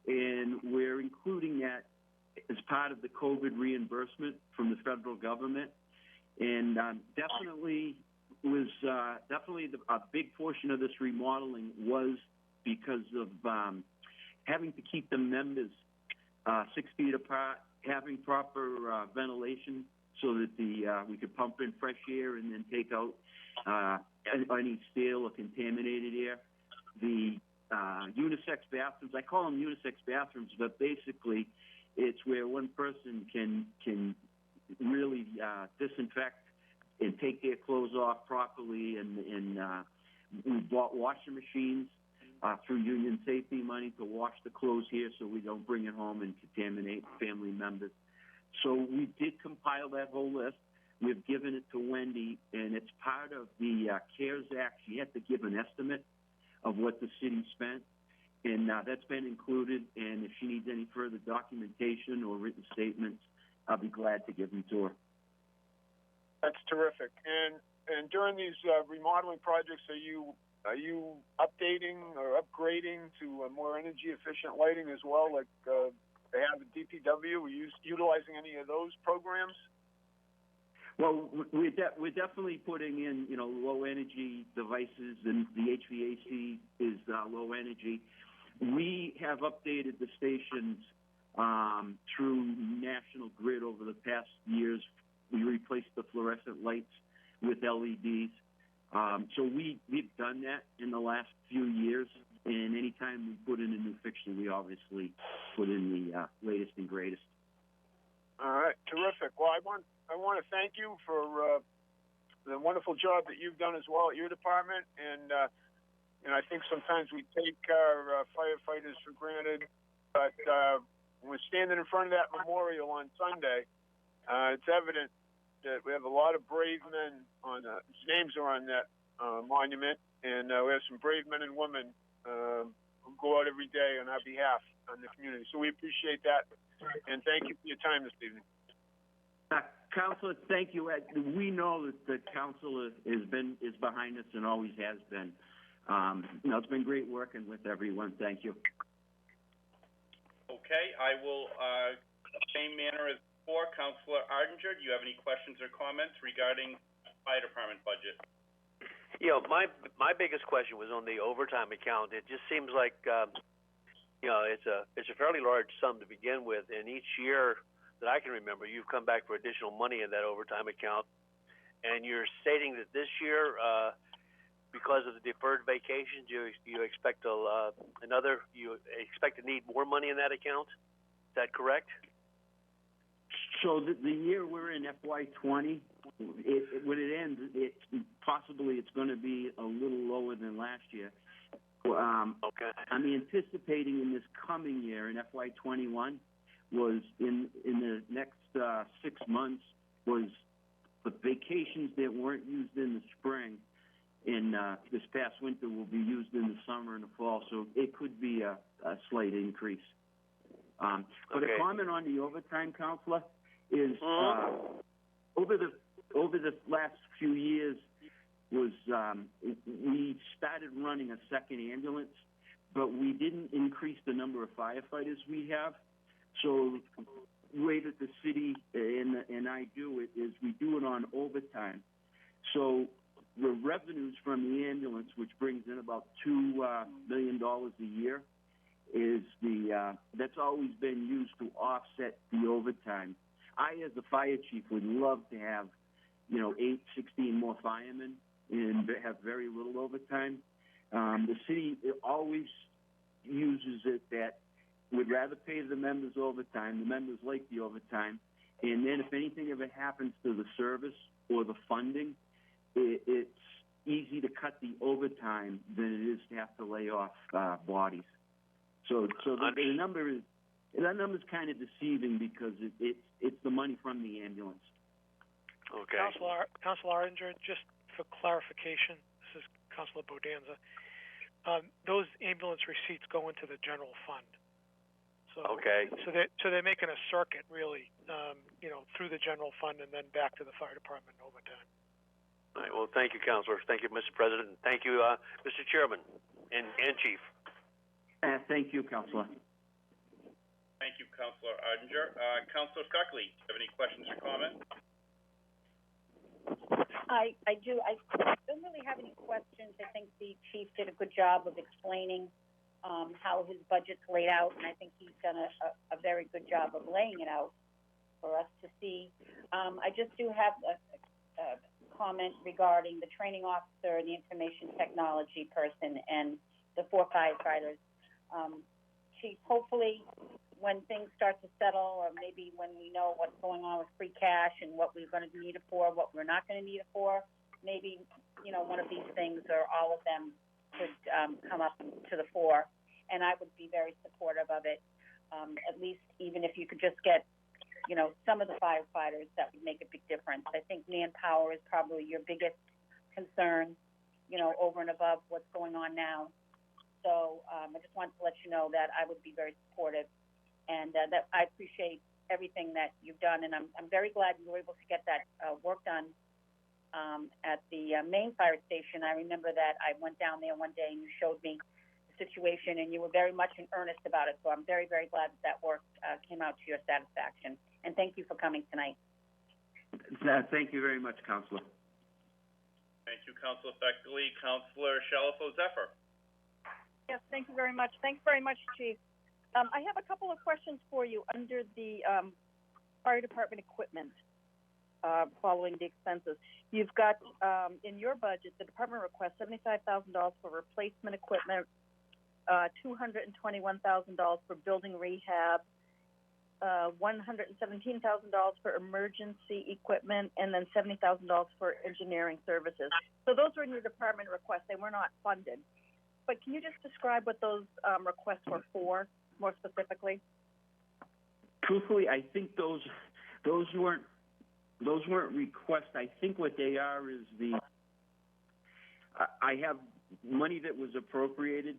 and we're including that as part of the COVID reimbursement from the federal government, and definitely a big portion of this remodeling was because of having to keep the members 6 feet apart, having proper ventilation so that we could pump in fresh air and then take out any stale or contaminated air. The unisex bathrooms, I call them unisex bathrooms, but basically it's where one person can really disinfect and take their clothes off properly, and we bought washing machines through union safety money to wash the clothes here so we don't bring it home and contaminate family members. So we did compile that whole list. We've given it to Wendy, and it's part of the CARES Act. She had to give an estimate of what the city spent, and that's been included, and if she needs any further documentation or written statements, I'll be glad to give them to her. That's terrific. And during these remodeling projects, are you updating or upgrading to more energy efficient lighting as well, like they have at DPW? Are you utilizing any of those programs? Well, we're definitely putting in, low energy devices, and the HVAC is low energy. We have updated the stations through National Grid over the past years. We replaced the fluorescent lights with LEDs. So we've done that in the last few years, and anytime we put in a new fixture, we obviously put in the latest and greatest. All right, terrific. Well, I want to thank you for the wonderful job that you've done as well at your department, and I think sometimes we take our firefighters for granted, but when we're standing in front of that memorial on Sunday, it's evident that we have a lot of brave men whose names are on that monument, and we have some brave men and women who go out every day on our behalf on the community. So we appreciate that, and thank you for your time this evening. Councilor, thank you. We know that the council is behind us and always has been. It's been great working with everyone. Thank you. Okay, I will, same manner as before, Councilor Ardinger, do you have any questions or comments regarding fire department budget? My biggest question was on the overtime account. It just seems like, it's a fairly large sum to begin with, and each year that I can remember, you've come back for additional money in that overtime account, and you're stating that this year, because of the deferred vacations, you expect you expect to need more money in that account. Is that correct? So the year we're in, FY20, when it ends, it's going to be a little lower than last year. Okay. I'm anticipating in this coming year, in FY21, was in the next 6 months, was the vacations that weren't used in the spring in this past winter will be used in the summer and the fall, so it could be a slight increase. But a comment on the overtime, Councilor, is over the last few years was we started running a second ambulance, but we didn't increase the number of firefighters we have. So the way that the city and I do it is we do it on overtime. So the revenues from the ambulance, which brings in about $2 million a year, is that's always been used to offset the overtime. I, as a fire chief, would love to have, 16 more firemen and have very little overtime. The city always uses it that we'd rather pay the members overtime. The members like the overtime, And then if anything ever happens to the service or the funding, it's easy to cut the overtime than it is to have to lay off bodies. So the number's kind of deceiving because it's the money from the ambulance. Okay. Councilor Arndinger, just for clarification, this is Councilor Bodanza. Those ambulance receipts go into the general fund. So, okay. So they're making a circuit, really, through the general fund and then back to the fire department overtime. All right. Well, thank you, Councilor. Thank you, Mr. President. Thank you, Mr. Chairman and Chief. Thank you, Councilor. Thank you, Councilor Arndinger. Councilor Suckley, do you have any questions or comments? I do. I don't really have any questions. I think the chief did a good job of explaining how his budget's laid out, and I think he's done a very good job of laying it out for us to see. I just do have a comment regarding the training officer, the information technology person, and the 4 firefighters. Chief, hopefully when things start to settle, or maybe when we know what's going on with free cash and what we're going to need it for, what we're not going to need it for, maybe, one of these things or all of them could come up to the fore. And I would be very supportive of it. At least even if you could just get, some of the firefighters, that would make a big difference. I think manpower is probably your biggest concern, over and above what's going on now. So I just wanted to let you know that I would be very supportive, and that I appreciate everything that you've done, and I'm very glad you were able to get that work done at the main fire station. I remember that I went down there one day and you showed me the situation, and you were very much in earnest about it. So I'm very, very glad that work came out to your satisfaction. And thank you for coming tonight. Thank you very much, Councilor. Thank you, Councilor Suckley. Councilor Shalfo-Zephyr. Yes, thank you very much. Thanks very much, Chief. I have a couple of questions for you under the fire department equipment, following the expenses. You've got, in your budget, the department requests $75,000 for replacement equipment, $221,000 for building rehab, $117,000 for emergency equipment, and then $70,000 for engineering services. So those were in your department requests. They were not funded. But can you just describe what those requests were for, more specifically? Truthfully, I think those weren't requests. I think what they are is I have money that was appropriated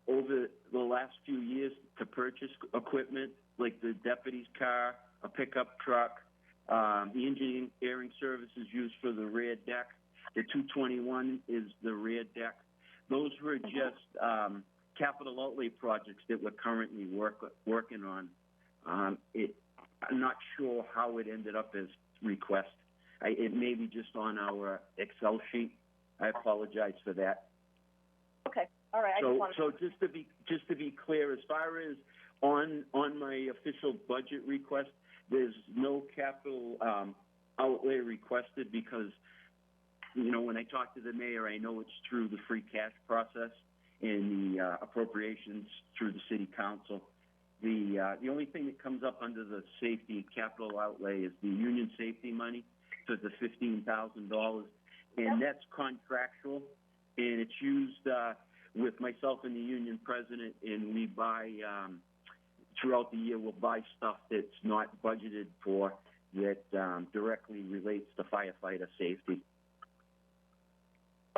over the last few years to purchase equipment, like the deputy's car, a pickup truck, the engineering services used for the rear deck. The 221 is the rear deck. Those were just capital outlay projects that we're currently working on. I'm not sure how it ended up as request. It may be just on our Excel sheet. I apologize for that. Okay, all right. So just to be clear, as far as on my official budget request, there's no capital outlay requested because, when I talk to the mayor, I know it's through the free cash process and the appropriations through the city council. The only thing that comes up under the safety capital outlay is the union safety money, so the $15,000, and that's contractual, and it's used with myself and the union president, and we buy throughout the year. We'll buy stuff that's not budgeted for that directly relates to firefighter safety.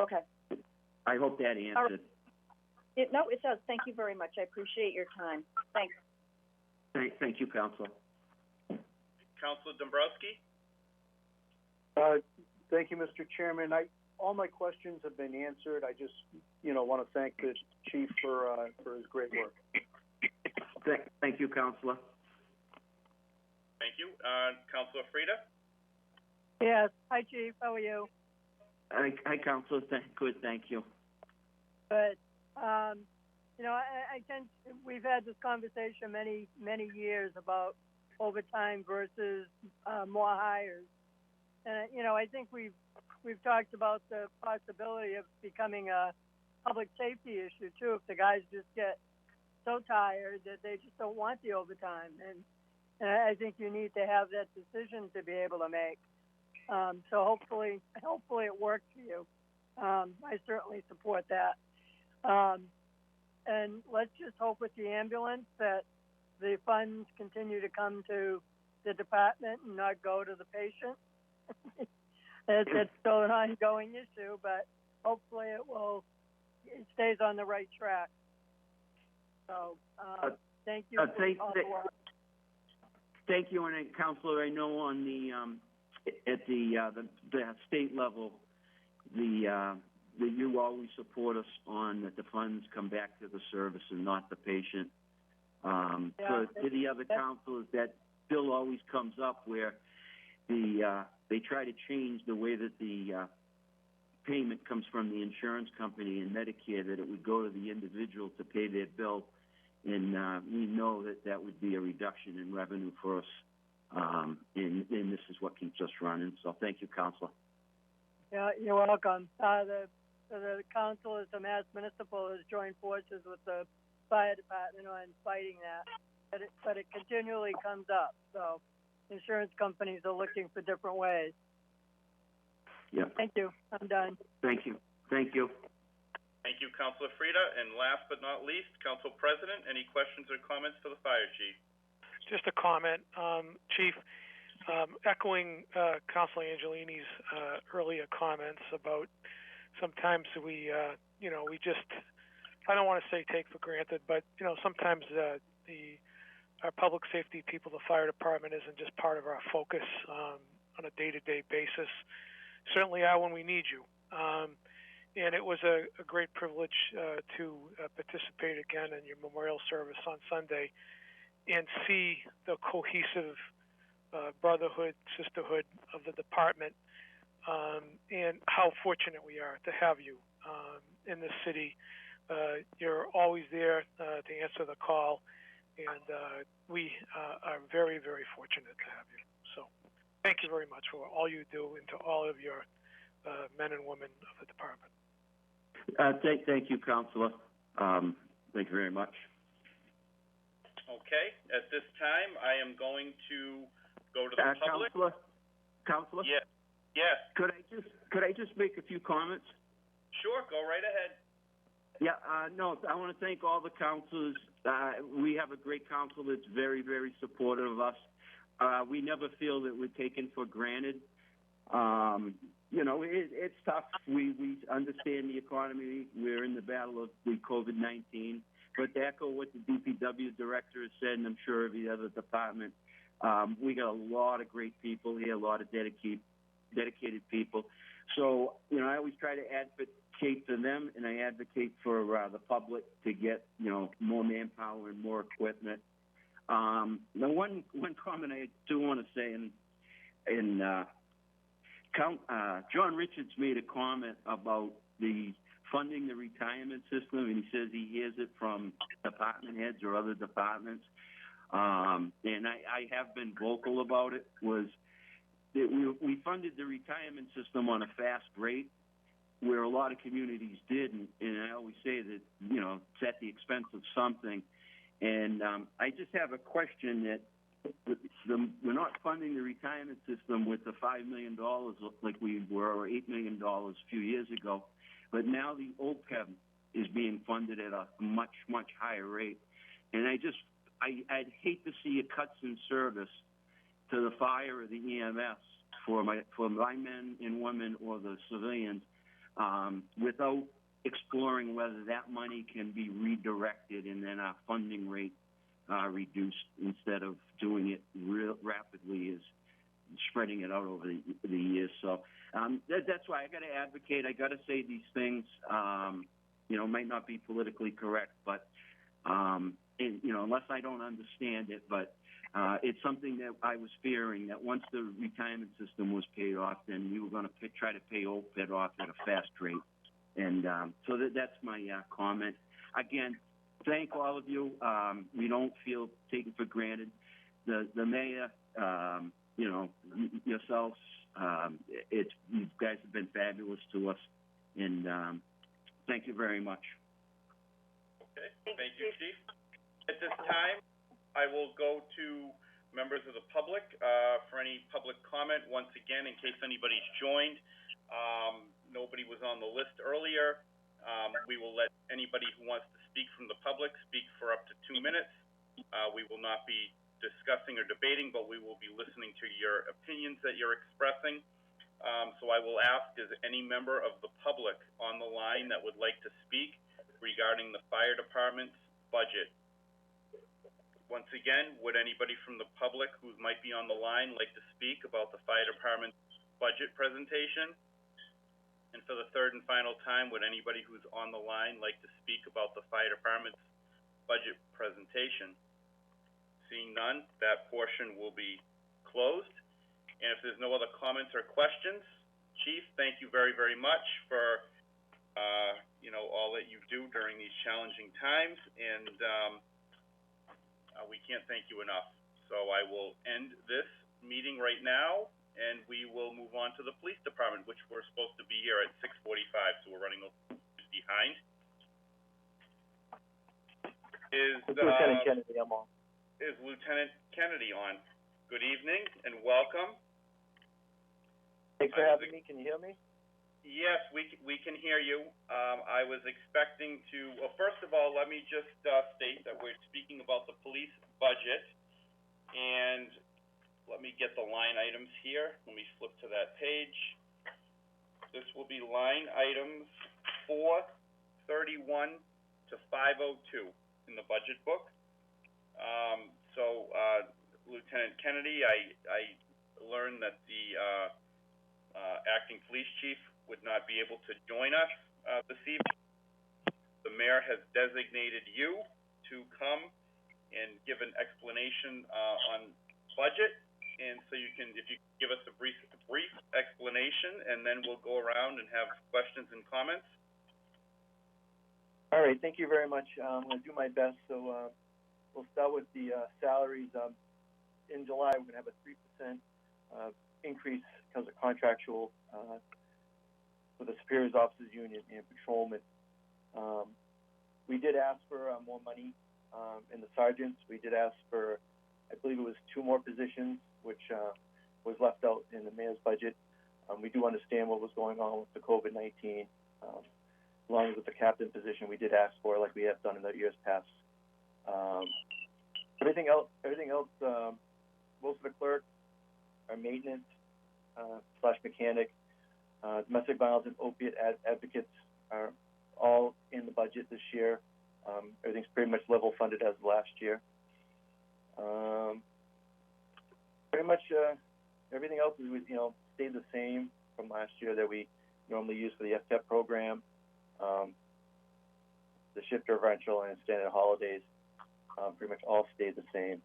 Okay. I hope that answered. No, it does. Thank you very much. I appreciate your time. Thanks. Thank you, Councilor. Councilor Dombrowski? Thank you, Mr. Chairman. All my questions have been answered. I just, want to thank the chief for his great work. Thank you, Councilor. Thank you. Councilor Frida? Yes. Hi, Chief. How are you? Hi, Councilor. Good, thank you. But, we've had this conversation many, many years about overtime versus more hires. And, I think we've talked about the possibility of becoming a public safety issue, too, if the guys just get so tired that they just don't want the overtime. And, And I think you need to have that decision to be able to make. So hopefully it works for you. I certainly support that. And let's just hope with the ambulance that the funds continue to come to the department and not go to the patient. It's still an ongoing issue, but hopefully it stays on the right track. So, thank you for all the work. Thank you, and Councilor, I know on the at the state level, that you always support us on that the funds come back to the service and not the patient. To the other councilors, that bill always comes up where they try to change the way that the payment comes from the insurance company and Medicare, that it would go to the individual to pay their bill. And we know that would be a reduction in revenue for us, and this is what keeps us running. So thank you, Councilor. Yeah, you're welcome. The council, the Mass Municipal, has joined forces with the fire department on fighting that, but it continually comes up. So insurance companies are looking for different ways. Yeah. Thank you. I'm done. Thank you. Thank you. Thank you, Councilor Frida. And last but not least, Council President, any questions or comments for the Fire Chief? Just a comment, Chief, echoing Councilor Angelini's earlier comments about sometimes we just, I don't want to say take for granted, but, sometimes our public safety people, the fire department, isn't just part of our focus on a day-to-day basis. Certainly are when we need you. And it was a great privilege to participate again in your memorial service on Sunday and see the cohesive brotherhood, sisterhood of the department, and how fortunate we are to have you in this city. You're always there to answer the call, and we are very, very fortunate to have you. So thank you very much for all you do and to all of your men and women of the department. Thank you, Councilor. Thank you very much. Okay. At this time, I am going to go to the public. Councilor. Yes. Yes. Could I just make a few comments? Sure. Go right ahead. Yeah. No, I want to thank all the councilors. We have a great council that's very, very supportive of us. We never feel that we're taken for granted. It's tough. We understand the economy. We're in the battle of the COVID-19. But to echo what the DPW director has said, and I'm sure every other department, we got a lot of great people here, a lot of dedicated people. So, I always try to advocate for them, and I advocate for the public to get, more manpower and more equipment. The one comment I do want to say, and John Richards made a comment about the funding the retirement system, and he says he hears it from department heads or other departments. And I have been vocal about it, was that we funded the retirement system on a fast rate where a lot of communities didn't. And I always say that, it's at the expense of something. And I just have a question that we're not funding the retirement system with the $5 million like we were, or $8 million a few years ago. But now the OPEB is being funded at a much, much higher rate. And I'd hate to see a cuts in service to the fire or the EMS for my men and women or the civilians without exploring whether that money can be redirected and then our funding rate reduced instead of doing it real rapidly, is spreading it out over the years. So that's why I got to advocate. I got to say these things. Might not be politically correct, but unless I don't understand it, but it's something that I was fearing, that once the retirement system was paid off, then we were going to try to pay OPEB off at a fast rate. And so that's my comment. Again, thank all of you. We don't feel taken for granted. The mayor, yourselves, you guys have been fabulous to us, and thank you very much. Okay, thank you, Chief. At this time, I will go to members of the public for any public comment. Once again, in case anybody's joined, nobody was on the list earlier. We will let anybody who wants to speak from the public speak for up to 2 minutes. We will not be discussing or debating, but we will be listening to your opinions that you're expressing. So I will ask, is any member of the public on the line that would like to speak regarding the fire department's budget? Once again, would anybody from the public who might be on the line like to speak about the fire department's budget presentation? And for the third and final time, would anybody who's on the line like to speak about the fire department's budget presentation? Seeing none, that portion will be closed. And if there's no other comments or questions, Chief, thank you very, very much for, all that you do during these challenging times. And we can't thank you enough. So I will end this meeting right now, and we will move on to the police department, which we're supposed to be here at 6:45, so we're running a little bit behind. Lieutenant Kennedy, I'm on. Is Lieutenant Kennedy on? Good evening and welcome. Thanks for having me. Can you hear me? Yes, we can hear you. I was expecting to, well, first of all, let me just state that we're speaking about the police budget, and let me get the line items here. Let me flip to that page. This will be line items 431 to 502 in the budget book. Lieutenant Kennedy, I learned that the acting police chief would not be able to join us this evening. The mayor has designated you to come and give an explanation on budget, and so if you can give us a brief explanation, and then we'll go around and have questions and comments. All right, thank you very much. I'm going to do my best. So we'll start with the salaries. In July, we're going to have a 3% increase because of contractual for the Superiors Officers Union and patrolmen. We did ask for more money in the sergeants. We did ask for, I believe it was 2 more positions, which was left out in the mayor's budget. We do understand what was going on with the COVID-19. Along with the captain position, we did ask for, like we have done in the years past. Everything else, most of the clerks, our maintenance / mechanic, domestic violence and opiate advocates are all in the budget this year. Everything's pretty much level funded as of last year. Pretty much everything else is, stayed the same from last year that we normally use for the FTEP program. The shift differential and standard holidays pretty much all stayed the same.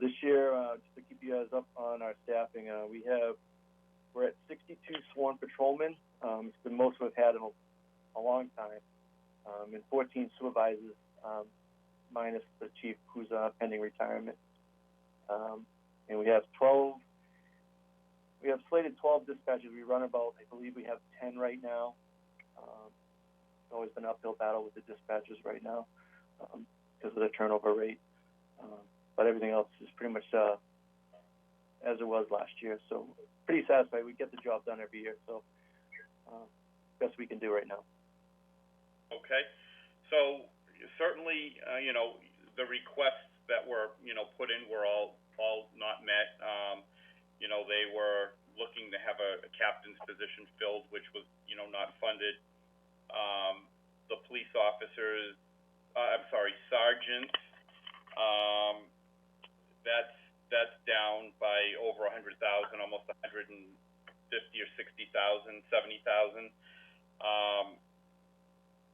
This year, just to keep you guys up on our staffing, we're at 62 sworn patrolmen. It's the most we've had in a long time, and 14 supervisors, minus the chief who's pending retirement. And we have slated 12 dispatchers. We run about, I believe we have 10 right now. It's always been an uphill battle with the dispatchers right now because of the turnover rate. But everything else is pretty much as it was last year. So pretty satisfied. We get the job done every year. So best we can do right now. Okay. So certainly, the requests that were, put in were all not met. They were looking to have a captain's position filled, which was, not funded. The police officers, sergeants, that's down by over 100,000, almost 150 or 60,000, 70,000.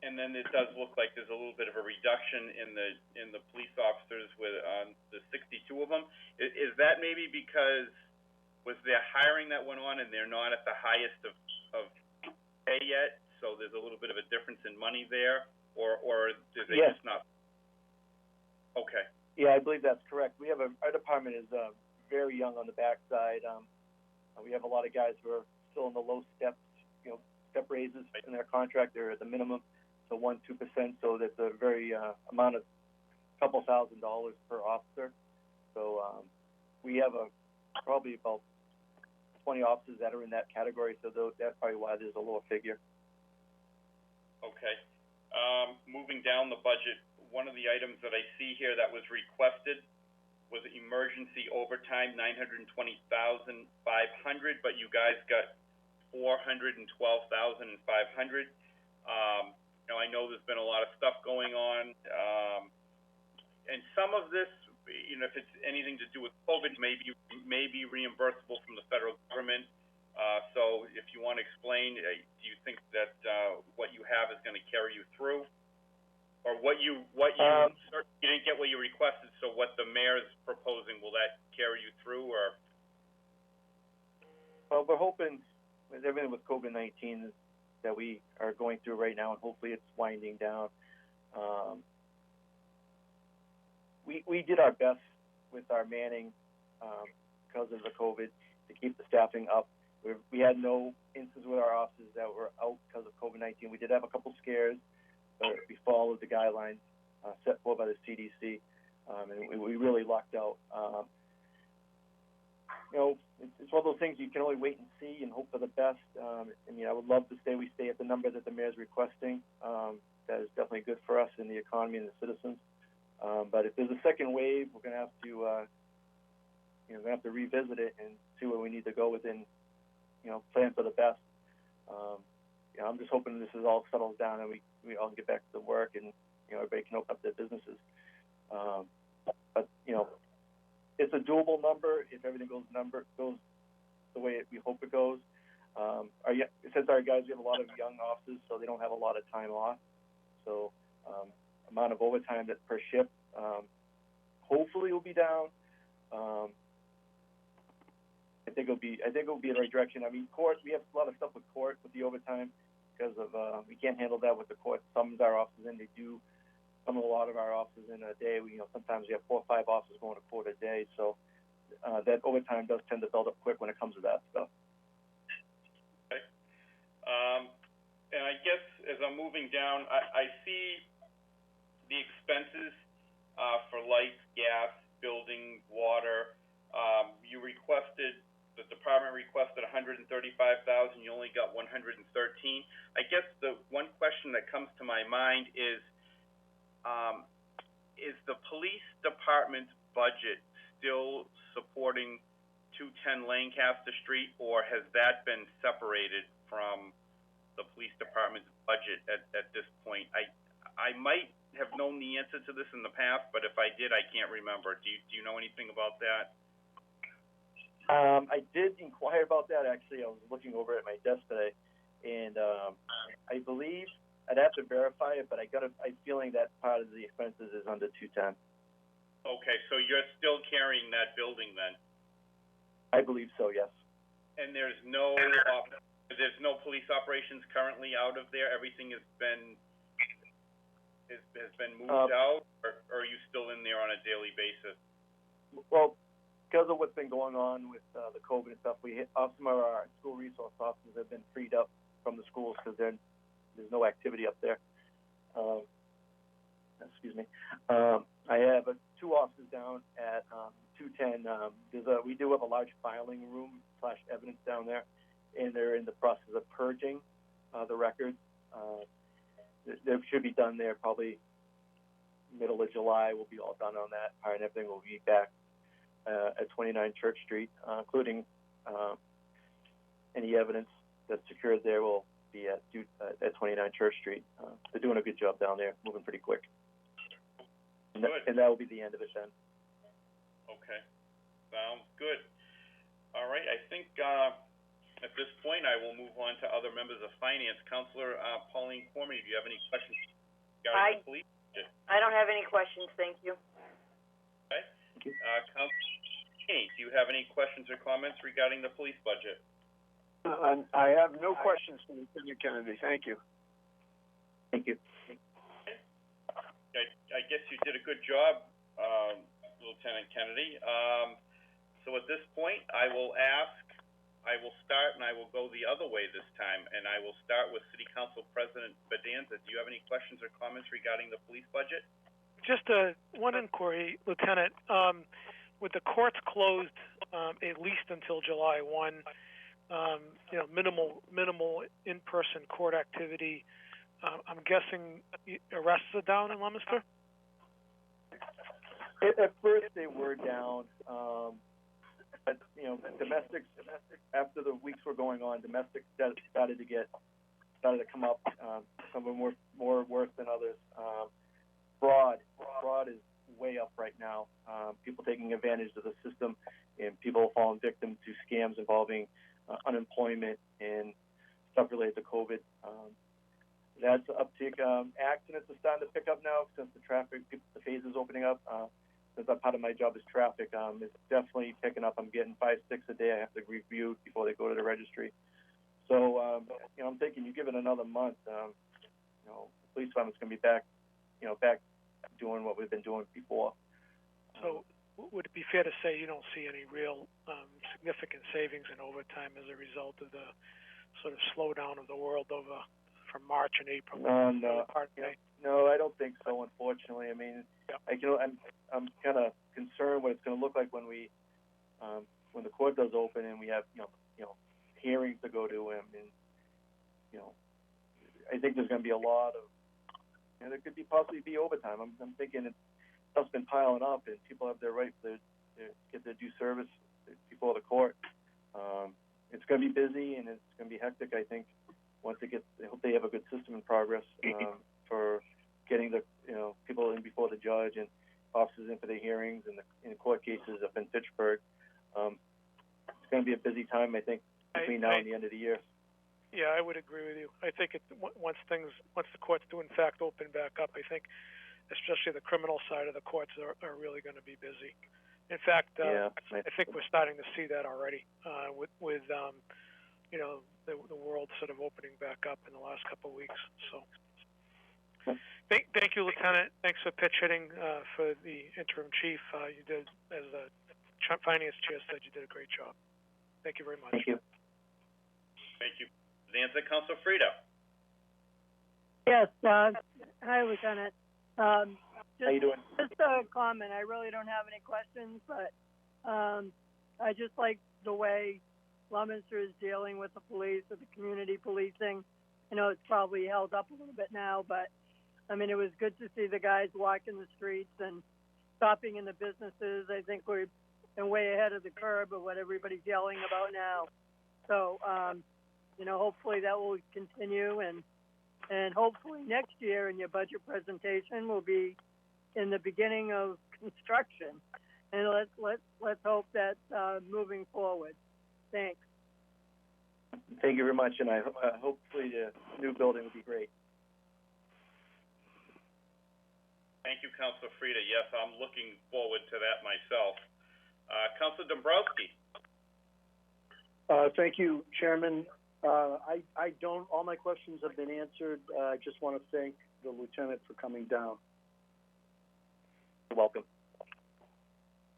And then it does look like there's a little bit of a reduction in the police officers with the 62 of them. Is that maybe because was there hiring that went on and they're not at the highest of pay yet, so there's a little bit of a difference in money there, or did they just not? Okay. Yeah, I believe that's correct. Our department is very young on the backside. We have a lot of guys who are still in the low steps, step raises in their contract. They're at the minimum, so 1-2%. So there's a very amount of couple $1,000 per officer. So we have probably about 20 officers that are in that category, so that's probably why there's a lower figure. Okay. Moving down the budget, one of the items that I see here that was requested was emergency overtime, $920,500, but you guys got $412,500. You know, I know there's been a lot of stuff going on, and some of this, you know, if it's anything to do with COVID, may be reimbursable from the federal government. So if you want to explain, do you think that what you have is going to carry you through, or what you didn't get what you requested? So what the mayor's proposing, will that carry you through, or? Well, we're hoping with everything with COVID-19 that we are going through right now, and hopefully it's winding down. We did our best with our manning because of the COVID to keep the staffing up. We had no instances with our officers that were out because of COVID-19. We did have a couple scares, but we followed the guidelines set forth by the CDC, and we really lucked out. You know, it's one of those things you can only wait and see and hope for the best. I mean, I would love to we stay at the number that the mayor's requesting. That is definitely good for us and the economy and the citizens. But if there's a second wave, we're going to have to, we're going to have to revisit it and see where we need to go within, plan for the best. I'm just hoping this is all settles down and we all get back to the work and, everybody can open up their businesses. But, it's a doable number if everything goes the way we hope it goes. Since our guys, we have a lot of young officers, so they don't have a lot of time off. So, amount of overtime that per shift, hopefully will be down. I think it'll be in the right direction. I mean, court, we have a lot of stuff with court with the overtime because of we can't handle that with the court. Some of our officers in, they do a lot of our officers in a day. Sometimes we have 4 or 5 officers going to court a day, so that overtime does tend to build up quick when it comes to that stuff. Okay. And I guess as I'm moving down, I see the expenses for lights, gas, building, water. The department requested $135,000. You only got $113,000. I guess the one question that comes to my mind is the police department's budget still supporting 210 Lancaster Street, or has that been separated from the police department's budget at this point? I might have known the answer to this in the past, but if I did, I can't remember. Do you know anything about that? I did inquire about that, actually. I was looking over at my desk today, and I believe, I'd have to verify it, but I got a feeling that part of the expenses is under 210. Okay, so you're still carrying that building then? I believe so, yes. And there's no police operations currently out of there? Everything has been moved out, or are you still in there on a daily basis? Well, because of what's been going on with the COVID and stuff, some of our school resource officers have been freed up from the schools because there's no activity up there. Excuse me. I have 2 officers down at 210. We do have a large filing room / evidence down there, and they're in the process of purging the records. They should be done there probably middle of July. We'll be all done on that part, and everything will be back at 29 Church Street, including any evidence that's secured there will be at 29 Church Street. They're doing a good job down there, moving pretty quick. And that will be the end of it then. Okay. Sounds good. All right. I think at this point I will move on to other members of finance. Councilor Pauline Cormier, do you have any questions regarding the police? I don't have any questions, thank you. Okay. Councilor Kane, do you have any questions or comments regarding the police budget? I have no questions for Lieutenant Kennedy. Thank you. Thank you. I guess you did a good job, Lieutenant Kennedy. So at this point, I will start and I will go the other way this time, and I will start with City Council President Bedanza. Do you have any questions or comments regarding the police budget? just one inquiry, Lieutenant. With the courts closed at least until July 1, minimal in-person court activity. I'm guessing arrests are down in Leominster? At first, they were down, but domestics. After the weeks were going on, domestics started to come up. Some of them were more worse than others. Fraud is way up right now. People taking advantage of the system, and people falling victim to scams involving unemployment and stuff related to COVID. That's an uptick. Accidents are starting to pick up now since the phase is opening up. Since that part of my job is traffic, it's definitely picking up. I'm getting 5, 6 a day I have to review before they go to the registry. So, I'm thinking you give it another month, the police department's going to be back doing what we've been doing before. So would it be fair to say you don't see any real significant savings in overtime as a result of the sort of slowdown of the world over from March and April? No, I don't think so, unfortunately. I mean, I'm kind of concerned what it's going to look like when the court does open and we have hearings to go to, and I think there's going to be a lot of, there could possibly be overtime. I'm thinking stuff's been piling up, and people have their right to get their due service before the court. It's going to be busy and it's going to be hectic. I think once I hope they have a good system in progress for getting the people in before the judge and officers in for the hearings and the court cases up in Fitchburg. It's going to be a busy time, I think, between now and the end of the year. Yeah, I would agree with you. I think once the courts do in fact open back up, I think especially the criminal side of the courts are really going to be busy. In fact, I think we're starting to see that already with the world sort of opening back up in the last couple of weeks. So, thank you, Lieutenant. Thanks for pitch hitting for the interim chief. You did, as the finance chair said, you did a great job. Thank you very much. Thank you. Thank you. Answer, Councilor Frida. Yes. Hi, Lieutenant. How you doing? Just a comment. I really don't have any questions, but I just like the way Leominster is dealing with the police, with the community policing. I know it's probably held up a little bit now, but I mean, it was good to see the guys walking the streets and stopping in the businesses. I think we've been way ahead of the curve of what everybody's yelling about now. So, hopefully that will continue, and hopefully next year in your budget presentation will be in the beginning of construction. And let's hope that's moving forward. Thanks. Thank you very much, and hopefully the new building will be great. Thank you, Councilor Frida. Yes, I'm looking forward to that myself. Councilor Dombrowski. Thank you, Chairman. All my questions have been answered. I just want to thank the lieutenant for coming down. You're welcome.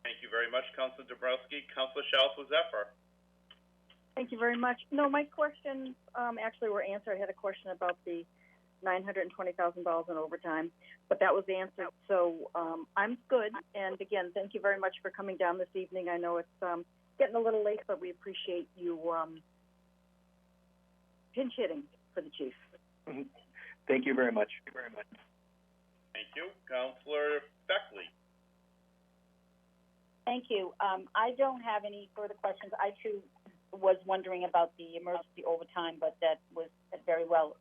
Thank you very much, Councilor Dombrowski. Councilor Shalfo-Zephyr. Thank you very much. No, my questions actually were answered. I had a question about the $920,000 in overtime, but that was answered. So I'm good. And again, thank you very much for coming down this evening. I know it's getting a little late, but we appreciate you pinch hitting for the chief. Thank you very much. Thank you. Councilor Beckley. Thank you. I don't have any further questions. I too was wondering about the emergency overtime, but that was very well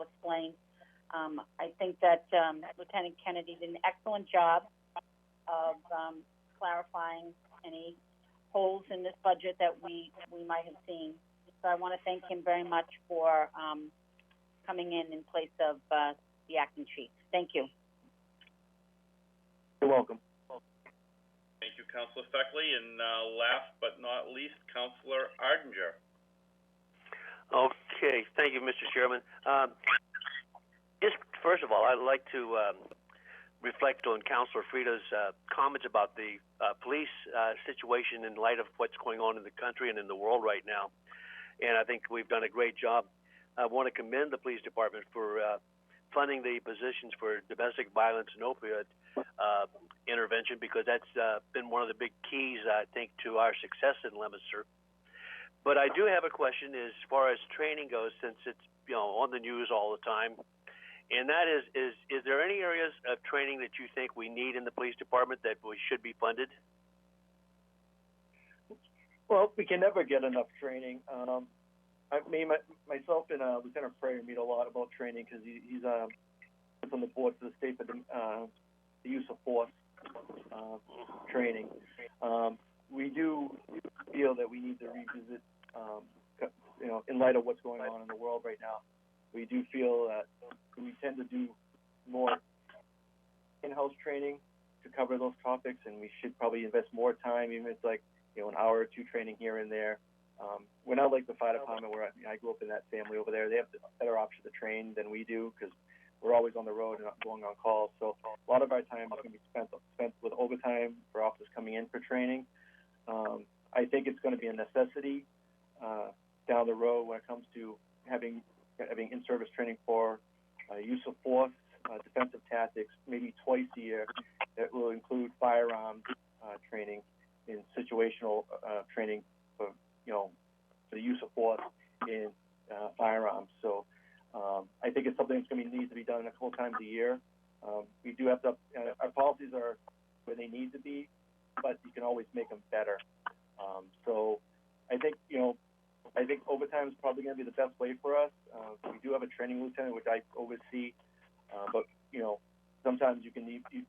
explained. I think that Lieutenant Kennedy did an excellent job of clarifying any holes in this budget that we might have seen. So I want to thank him very much for coming in place of the acting chief. Thank you. You're welcome. Thank you, Councilor Beckley. And last but not least, Councilor Ardinger. Okay. Thank you, Mr. Chairman. Just first of all, I'd like to reflect on Councilor Frida's comments about the police situation in light of what's going on in the country and in the world right now. And I think we've done a great job. I want to commend the police department for funding the positions for domestic violence and opioid intervention, because that's been one of the big keys, I think, to our success in Leominster. But I do have a question as far as training goes, since it's on the news all the time, and that is there any areas of training that you think we need in the police department that we should be funded? Well, we can never get enough training. Myself and Lieutenant Prayer meet a lot about training because he's on the board for the state for the use of force training. We do feel that we need to revisit, in light of what's going on in the world right now. We do feel that we tend to do more in-house training to cover those topics, and we should probably invest more time, even if it's like an hour or two training here and there. We're not like the fire department where I grew up in that family over there. They have better options to train than we do because we're always on the road and not going on calls. So a lot of our time is going to be spent with overtime for officers coming in for training. I think it's going to be a necessity down the road when it comes to having in-service training for use of force, defensive tactics, maybe twice a year. That will include firearms training and situational training for for the use of force in firearms. So I think it's something that's going to need to be done a couple times a year. We do have to. Our policies are where they need to be, but you can always make them better. So I think overtime is probably going to be the best way for us. We do have a training lieutenant, which I oversee, but sometimes you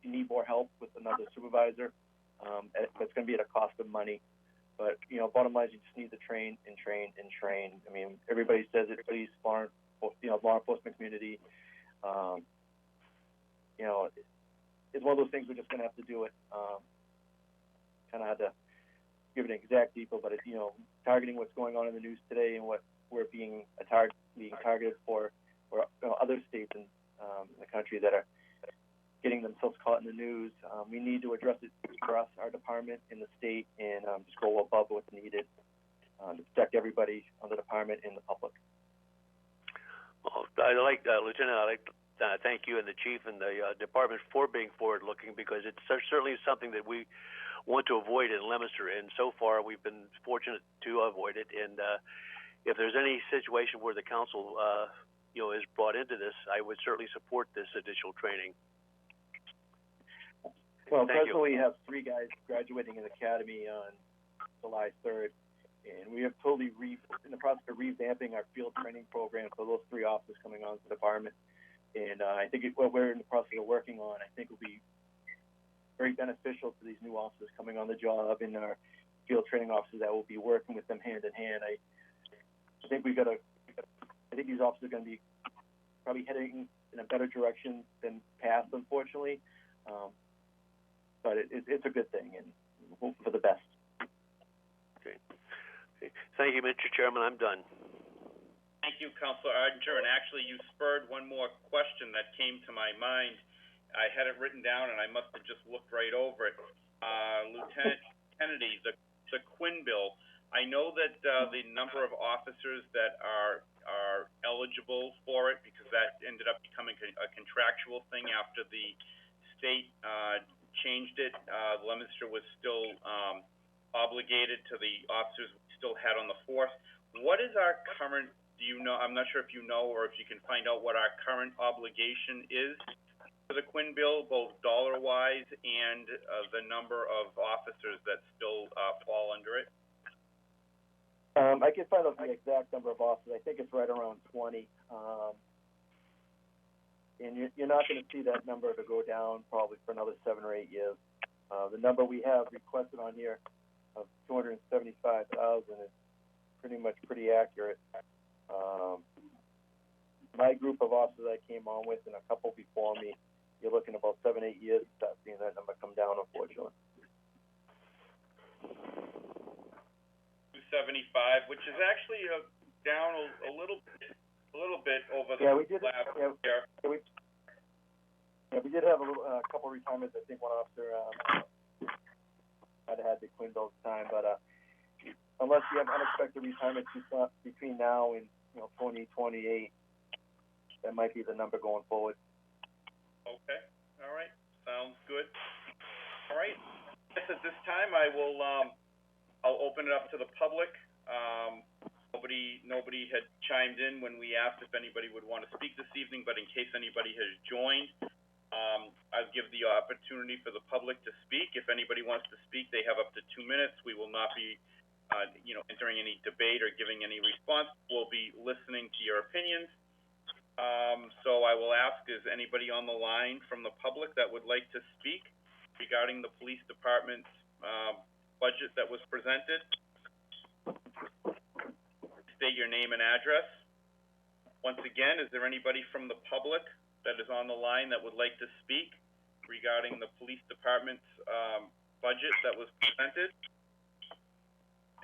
need more help with another supervisor. That's going to be at a cost of money. But bottom line is you just need to train and train and train. I mean, everybody says it, police, law enforcement community. It's one of those things we're just going to have to do it. Kind of had to give an exact detail, but it's targeting what's going on in the news today and what we're being targeted for, or other states in the country that are getting themselves caught in the news. We need to address it for us, our department, in the state, and just go above what's needed to protect everybody on the department and the public. Well, Lieutenant, I'd like to thank you and the chief and the department for being forward-looking, because it's certainly something that we want to avoid in Leominster, and so far we've been fortunate to avoid it. And if there's any situation where the council is brought into this, I would certainly support this additional training. Well, presently we have 3 guys graduating in the academy on July 3rd, and we have totally in the process of revamping our field training program for those 3 officers coming on to the department. And I think what we're in the process of working on, I think will be very beneficial to these new officers coming on the job and our field training officers that will be working with them hand in hand. I think these officers are going to be probably heading in a better direction than past, unfortunately. But it's a good thing, and hope for the best. Okay. Thank you, Mr. Chairman. I'm done. Thank you, Councilor Ardinger. And actually, you spurred one more question that came to my mind. I had it written down, and I must have just looked right over it. Lieutenant Kennedy, the Quinn bill. I know that the number of officers that are eligible for it, because that ended up becoming a contractual thing after the state changed it. Leominster was still obligated to the officers we still had on the force. What is our current, do you know, I'm not sure if you know or if you can find out what our current obligation is for the Quinn bill, both dollar-wise and the number of officers that still fall under it? I can find out the exact number of officers. I think it's right around 20. And you're not going to see that number to go down probably for another 7 or 8 years. The number we have requested on here of 275,000 is pretty accurate. My group of officers I came on with and a couple before me, you're looking about 7, 8 years to start seeing that number come down, unfortunately. 275, which is actually down a little bit over the last year. We did have a couple of retirements. I think one officer had the Quinn bill at the time, but unless you have unexpected retirements between now and 2028, that might be the number going forward. Okay, all right, sounds good. All right, I guess at this time I will, I'll open it up to the public. Nobody had chimed in when we asked if anybody would want to speak this evening, but in case anybody has joined, I'll give the opportunity for the public to speak. If anybody wants to speak, they have up to 2 minutes. We will not be, entering any debate or giving any response. We'll be listening to your opinions. So I will ask, is anybody on the line from the public that would like to speak regarding the police department's budget that was presented? State your name and address. Once again, is there anybody from the public that is on the line that would like to speak regarding the police department's budget that was presented?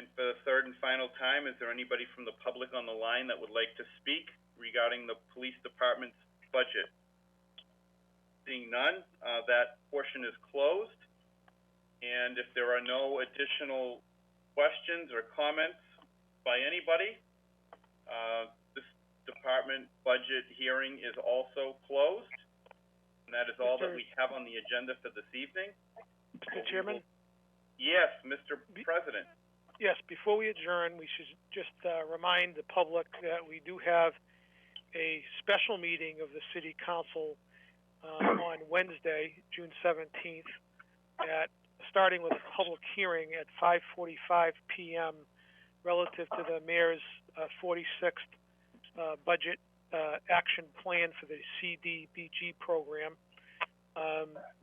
And for the third and final time, is there anybody from the public on the line that would like to speak regarding the police department's budget? Seeing none, that portion is closed. And if there are no additional questions or comments by anybody, this department budget hearing is also closed. And that is all that we have on the agenda for this evening. Mr. Chairman? Yes, Mr. President. Yes, before we adjourn, we should just remind the public that we do have a special meeting of the City Council on Wednesday, June 17th, starting with a public hearing at 5:45 p.m. relative to the mayor's 46th budget action plan for the CDBG program.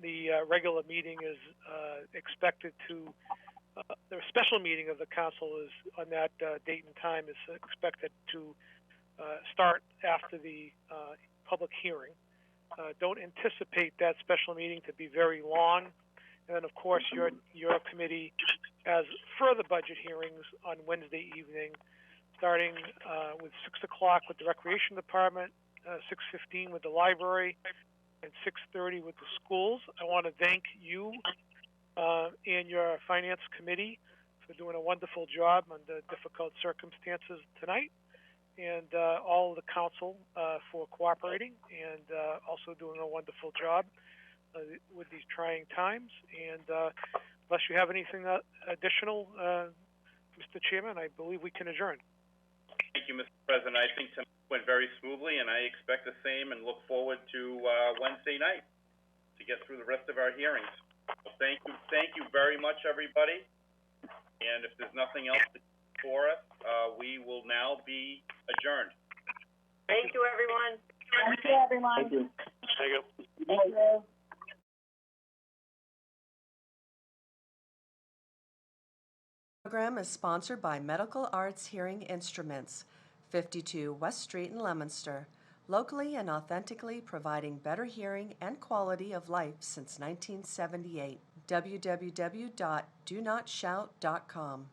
The regular meeting is expected to, the special meeting of the council is on that date and time is expected to start after the public hearing. Don't anticipate that special meeting to be very long. And then, of course, your committee has further budget hearings on Wednesday evening, starting with 6 o'clock with the Recreation Department, 6:15 with the library, and 6:30 with the schools. I want to thank you and your Finance Committee for doing a wonderful job under difficult circumstances tonight, and all of the council for cooperating and also doing a wonderful job with these trying times. And unless you have anything additional, Mr. Chairman, I believe we can adjourn. Thank you, Mr. President. I think tonight went very smoothly, and I expect the same and look forward to Wednesday night to get through the rest of our hearings. Well, thank you very much, everybody. And if there's nothing else for us, we will now be adjourned. Thank you, everyone. Thank you, everyone. Thank you. Thank you. Thank you. Program is sponsored by Medical Arts Hearing Instruments, 52 West Street in Leominster, locally and authentically providing better hearing and quality of life since 1978. www.donotshout.com